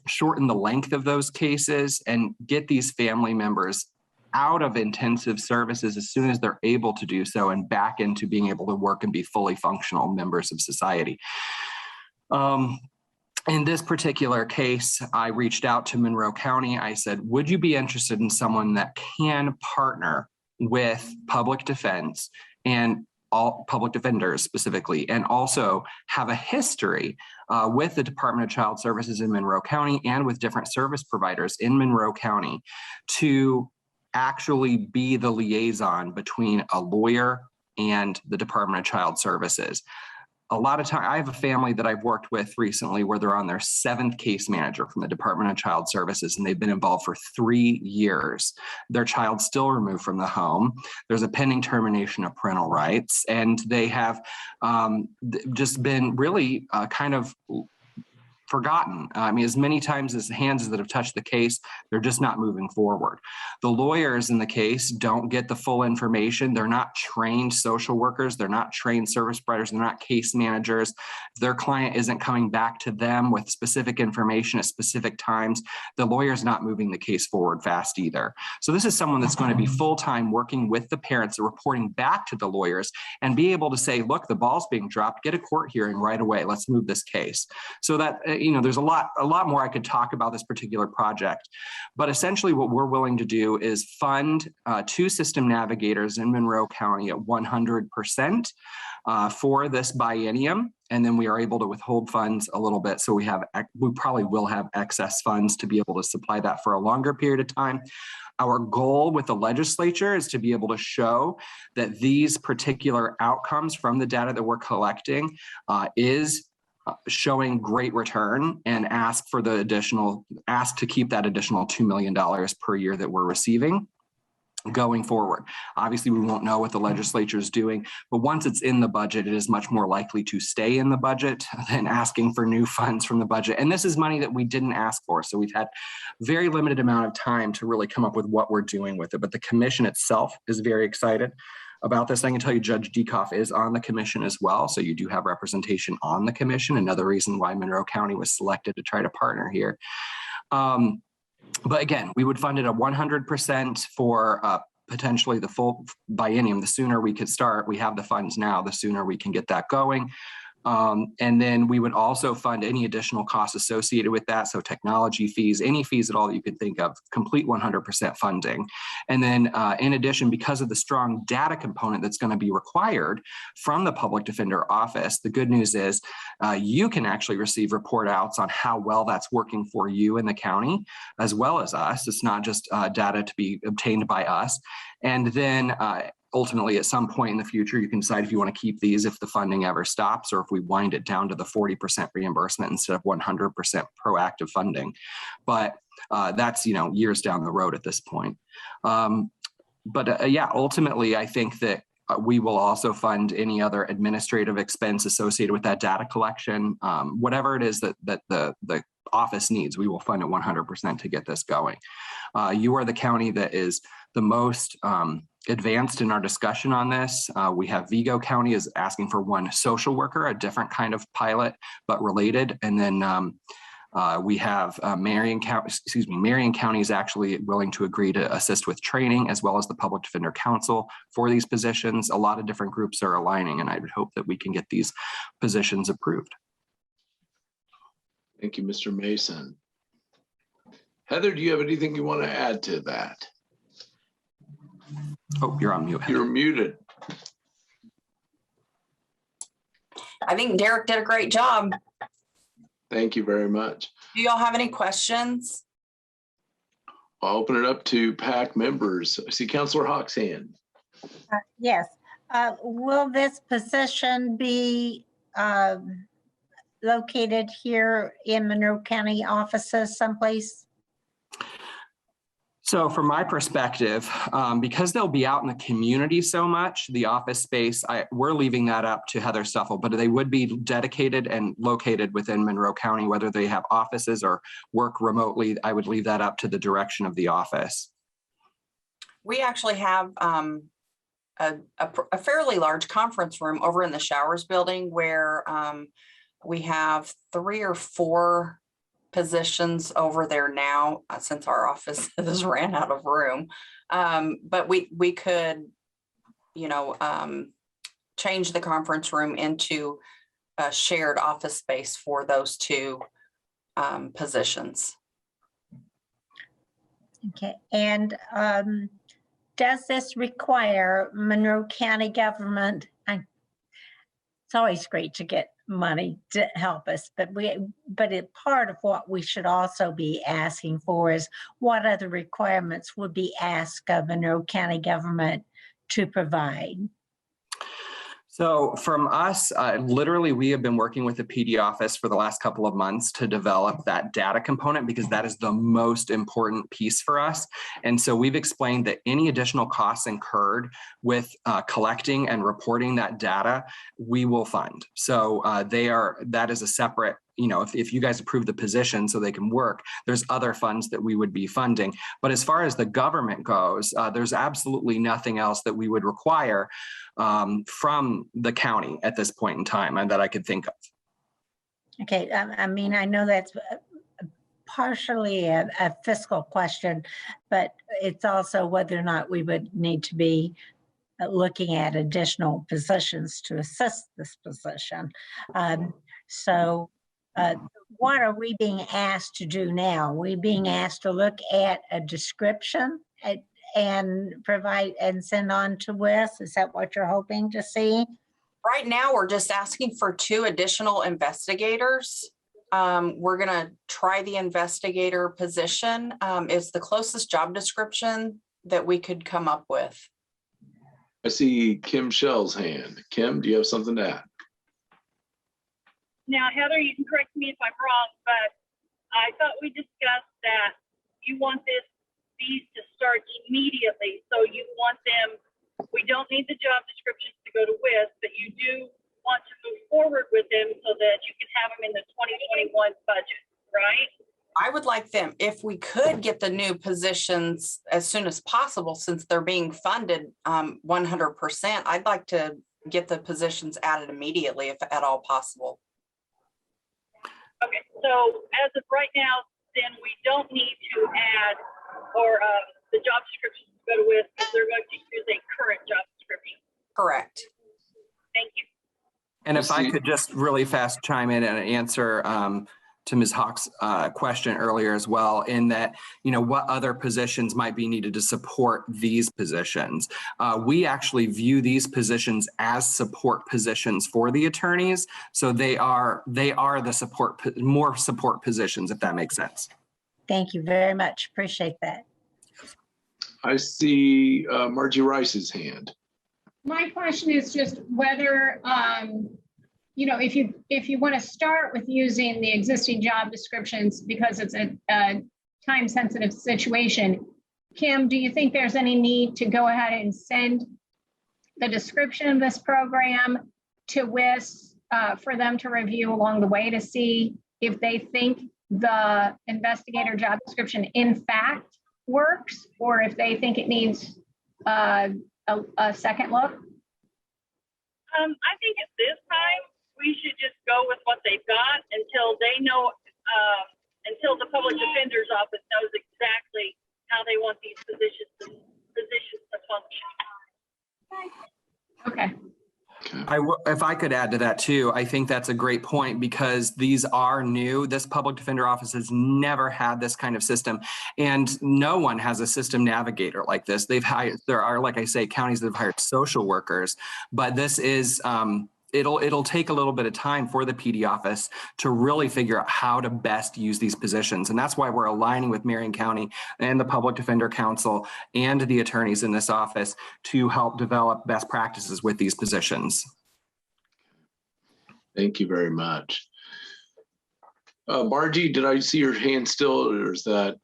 shorten the length of those cases and get these family members out of intensive services as soon as they're able to do so and back into being able to work and be fully functional members of society. In this particular case, I reached out to Monroe County. I said, would you be interested in someone that can partner with public defense and all public defenders specifically, and also have a history with the Department of Child Services in Monroe County and with different service providers in Monroe County to actually be the liaison between a lawyer and the Department of Child Services? A lot of time, I have a family that I've worked with recently where they're on their 7th case manager from the Department of Child Services, and they've been involved for 3 years. Their child's still removed from the home. There's a pending termination of parental rights, and they have just been really kind of forgotten. I mean, as many times as hands that have touched the case, they're just not moving forward. The lawyers in the case don't get the full information. They're not trained social workers. They're not trained service providers. They're not case managers. If their client isn't coming back to them with specific information at specific times, the lawyer's not moving the case forward fast either. So this is someone that's going to be full-time working with the parents, reporting back to the lawyers and be able to say, look, the ball's being dropped, get a court hearing right away. Let's move this case. So that, there's a lot more I could talk about this particular project, but essentially what we're willing to do is fund 2 system navigators in Monroe County at 100% for this biennium. And then we are able to withhold funds a little bit. So we probably will have excess funds to be able to supply that for a longer period of time. Our goal with the legislature is to be able to show that these particular outcomes from the data that we're collecting is showing great return, and ask to keep that additional $2 million per year that we're receiving going forward. Obviously, we won't know what the legislature is doing, but once it's in the budget, it is much more likely to stay in the budget than asking for new funds from the budget. And this is money that we didn't ask for. So we've had very limited amount of time to really come up with what we're doing with it. But the commission itself is very excited about this. I can tell you Judge Dekoff is on the commission as well. So you do have representation on the commission. Another reason why Monroe County was selected to try to partner here. But again, we would fund it at 100% for potentially the full biennium. The sooner we could start, we have the funds now, the sooner we can get that going. And then we would also fund any additional costs associated with that. So technology fees, any fees at all that you could think of, complete 100% funding. And then in addition, because of the strong data component that's going to be required from the public defender office, the good news is you can actually receive report outs on how well that's working for you in the county, as well as us. It's not just data to be obtained by us. And then ultimately, at some point in the future, you can decide if you want to keep these if the funding ever stops, or if we wind it down to the 40% reimbursement instead of 100% proactive funding. But that's, years down the road at this point. Yeah, ultimately, I think that we will also fund any other administrative expense associated with that data collection. Whatever it is that the office needs, we will fund it 100% to get this going. You are the county that is the most advanced in our discussion on this. We have Vigo County is asking for 1 social worker, a different kind of pilot, but related. And then we have Marion County is actually willing to agree to assist with training, as well as the Public Defender Council for these positions. A lot of different groups are aligning, and I would hope that we can get these positions approved. Thank you, Mr. Mason. Heather, do you have anything you want to add to that? Oh, you're on mute. You're muted. I think Derek did a great job. Thank you very much. Do y'all have any questions? I'll open it up to PAC members. I see Councilor Hawk's hand. Yes. Will this position be located here in Monroe County offices someplace? So from my perspective, because they'll be out in the community so much, the office space, we're leaving that up to Heather Stuffel, but they would be dedicated and located within Monroe County, whether they have offices or work remotely. I would leave that up to the direction of the office. We actually have a fairly large conference room over in the Showers building where we have 3 or 4 positions over there now since our office has ran out of room. But we could, change the conference room into a shared office space for those 2 positions. Okay, and does this require Monroe County government? It's always great to get money to help us, but part of what we should also be asking for is what other requirements would be asked of Monroe County government to provide? So from us, literally, we have been working with the PD office for the last couple of months to develop that data component because that is the most important piece for us. And so we've explained that any additional costs incurred with collecting and reporting that data, we will fund. So that is a separate, if you guys approve the position so they can work, there's other funds that we would be funding. But as far as the government goes, there's absolutely nothing else that we would require from the county at this point in time and that I could think of. Okay, I mean, I know that's partially a fiscal question, but it's also whether or not we would need to be looking at additional positions to assist this position. So what are we being asked to do now? Are we being asked to look at a description and provide and send on to Wes? Is that what you're hoping to see? Right now, we're just asking for 2 additional investigators. We're going to try the investigator position. It's the closest job description that we could come up with. I see Kim Shell's hand. Kim, do you have something to add? Now, Heather, you can correct me if I'm wrong, but I thought we discussed that you want these to start immediately. So you want them, we don't need the job descriptions to go to WIS, but you do want to move forward with them so that you can have them in the 2021 budget, right? I would like them, if we could get the new positions as soon as possible, since they're being funded 100%, I'd like to get the positions added immediately if at all possible. Okay, so as of right now, then we don't need to add or the job descriptions to go to WIS because they're going to use a current job description. Correct. Thank you. And if I could just really fast chime in and answer to Ms. Hawk's question earlier as well, in that, what other positions might be needed to support these positions. We actually view these positions as support positions for the attorneys. So they are the more support positions, if that makes sense. Thank you very much. Appreciate that. I see Margie Rice's hand. My question is just whether, if you want to start with using the existing job descriptions because it's a time-sensitive situation, Kim, do you think there's any need to go ahead and send the description of this program to WIS for them to review along the way to see if they think the investigator job description in fact works, or if they think it needs a second look? I think at this time, we should just go with what they've got until they know, until the public defender's office knows exactly how they want these positions to function. Okay. If I could add to that too, I think that's a great point because these are new. This public defender office has never had this kind of system, and no one has a system navigator like this. They've hired, there are, like I say, counties that have hired social workers, but this is, it'll take a little bit of time for the PD office to really figure out how to best use these positions. And that's why we're aligning with Marion County and the Public Defender Council and the attorneys in this office to help develop best practices with these positions. Thank you very much. Margie, did I see your hand still, or is that?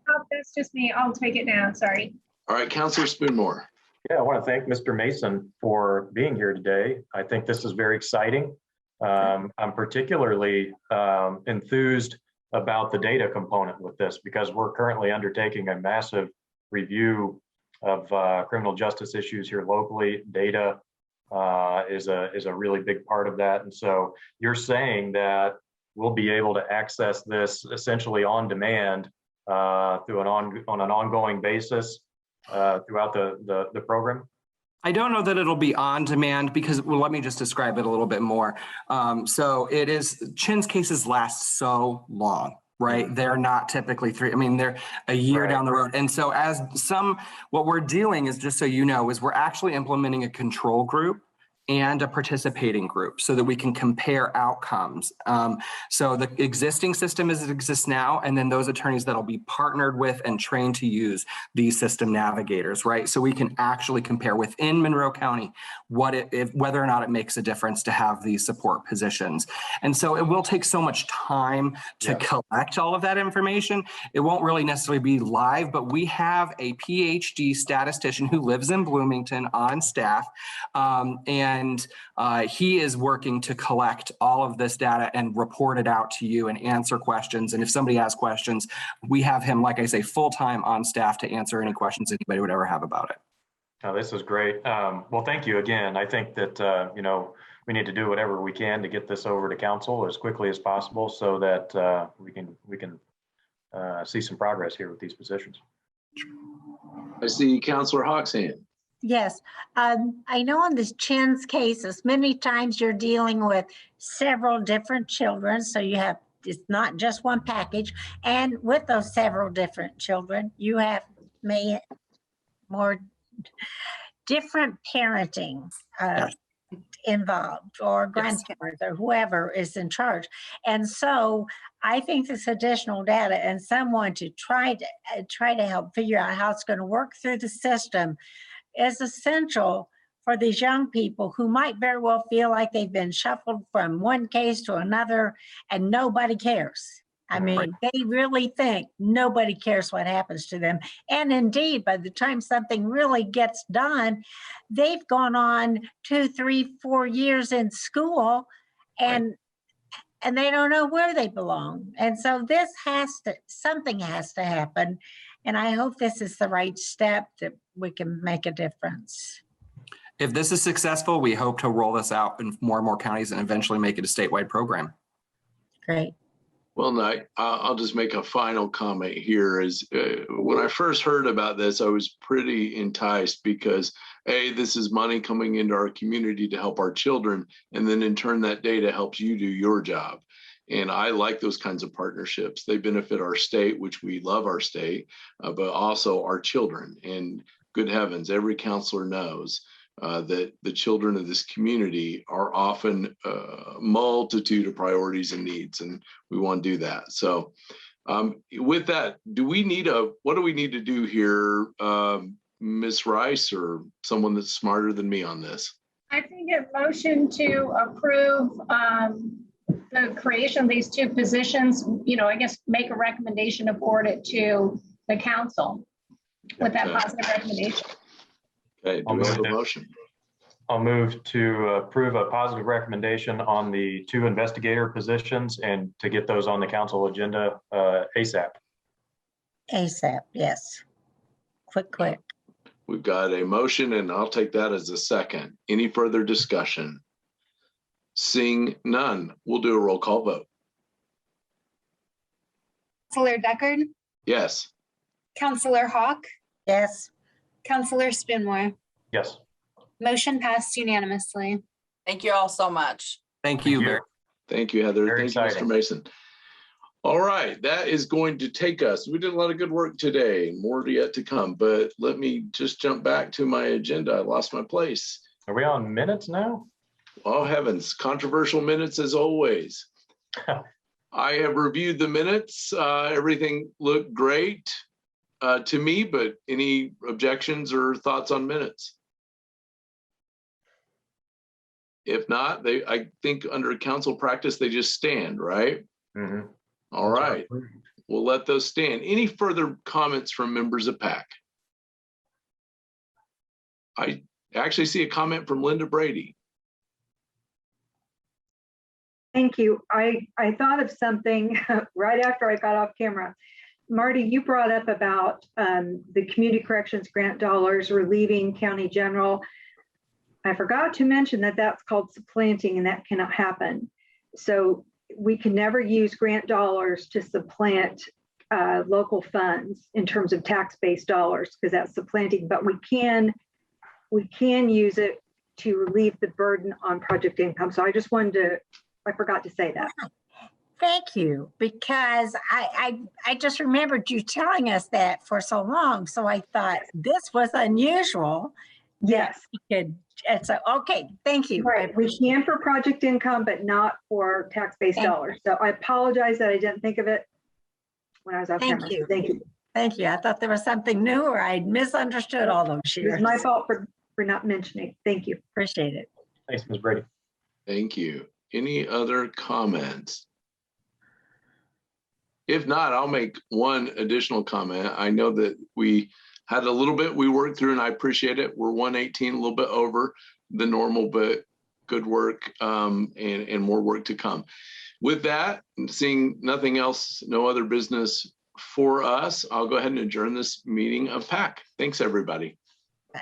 Oh, that's just me. I'll take it now. Sorry. All right, Councilor Spoonmore. Yeah, I want to thank Mr. Mason for being here today. I think this is very exciting. I'm particularly enthused about the data component with this because we're currently undertaking a massive review of criminal justice issues here locally. Data is a really big part of that. And so you're saying that we'll be able to access this essentially on demand through on an ongoing basis throughout the program? I don't know that it'll be on demand because, well, let me just describe it a little bit more. So it is, Chin's cases last so long, right? They're not typically three, I mean, they're a year down the road. And so what we're doing is, just so you know, is we're actually implementing a control group and a participating group so that we can compare outcomes. So the existing system as it exists now, and then those attorneys that'll be partnered with and trained to use these system navigators, right? So we can actually compare within Monroe County whether or not it makes a difference to have these support positions. And so it will take so much time to collect all of that information. It won't really necessarily be live, but we have a PhD statistician who lives in Bloomington on staff, and he is working to collect all of this data and report it out to you and answer questions. And if somebody has questions, we have him, like I say, full-time on staff to answer any questions anybody would ever have about it. Oh, this is great. Well, thank you again. I think that, we need to do whatever we can to get this over to council as quickly as possible so that we can see some progress here with these positions. I see Councilor Hawk's hand. Yes, I know in this Chin's cases, many times you're dealing with several different children. So it's not just one package. And with those several different children, you have more different parenting involved, or grandparents, or whoever is in charge. And so I think this additional data and someone to try to help figure out how it's going to work through the system is essential for these young people who might very well feel like they've been shuffled from one case to another and nobody cares. I mean, they really think nobody cares what happens to them. And indeed, by the time something really gets done, they've gone on 2, 3, 4 years in school and they don't know where they belong. And so something has to happen. And I hope this is the right step that we can make a difference. If this is successful, we hope to roll this out in more and more counties and eventually make it a statewide program. Great. Well, I'll just make a final comment here. When I first heard about this, I was pretty enticed because this is money coming into our community to help our children. And then in turn, that data helps you do your job. And I like those kinds of partnerships. They benefit our state, which we love our state, but also our children. And good heavens, every counselor knows that the children of this community are often a multitude of priorities and needs, and we want to do that. So with that, what do we need to do here, Ms. Rice, or someone that's smarter than me on this? I think a motion to approve the creation of these two positions, I guess make a recommendation to forward it to the council with that positive recommendation. Okay, do we have a motion? I'll move to approve a positive recommendation on the 2 investigator positions and to get those on the council agenda ASAP. ASAP, yes. Quick. We've got a motion and I'll take that as a second. Any further discussion? Seeing none, we'll do a roll call vote. Counselor Deckard? Yes. Counselor Hawk? Yes. Counselor Spoonmore? Yes. Motion passed unanimously. Thank you all so much. Thank you. Thank you. Very Thank you, Heather. Very Thank you, Mr. exciting. Mason. All right, that is going to take us. We did a lot of good work today, more yet to come, but let me just jump back to my agenda. I lost my place. Are we on minutes now? Oh heavens, controversial minutes as always. I have reviewed the minutes. Everything looked great to me, but any objections or thoughts on minutes? If not, I think under council practice, they just stand, right? Mhm. All right, we'll let those stand. Any further comments from members of PAC? I actually see a comment from Linda Brady. Thank you. I thought of something right after I got off camera. Marty, you brought up about the community corrections grant dollars relieving county general. I forgot to mention that that's called supplanting and that cannot happen. So we can never use grant dollars to supplant local funds in terms of tax-based dollars because that's supplanting, but we can use it to relieve the burden on project income. So I just wanted to, I forgot to say that. Thank you, because I just remembered you telling us that for so long. So I thought this was unusual. Yes. And so, okay, thank you. Right, we can for project income, but not for tax-based Thank dollars. So I apologize that I didn't think of it when I was off Thank camera. you. Thank you. Thank you. I thought there was something new or I'd misunderstood all those It years. was my fault for not mentioning. Thank you. Appreciate it. Thanks, Ms. Brady. Thank you. Any other comments? If not, I'll make one additional comment. I know that we had a little bit we worked through and I appreciate it. We're 118, a little bit over the normal, but good work and more work to come. With that, seeing nothing else, no other business for us, I'll go ahead and adjourn this meeting of PAC. Thanks, everybody. Bye.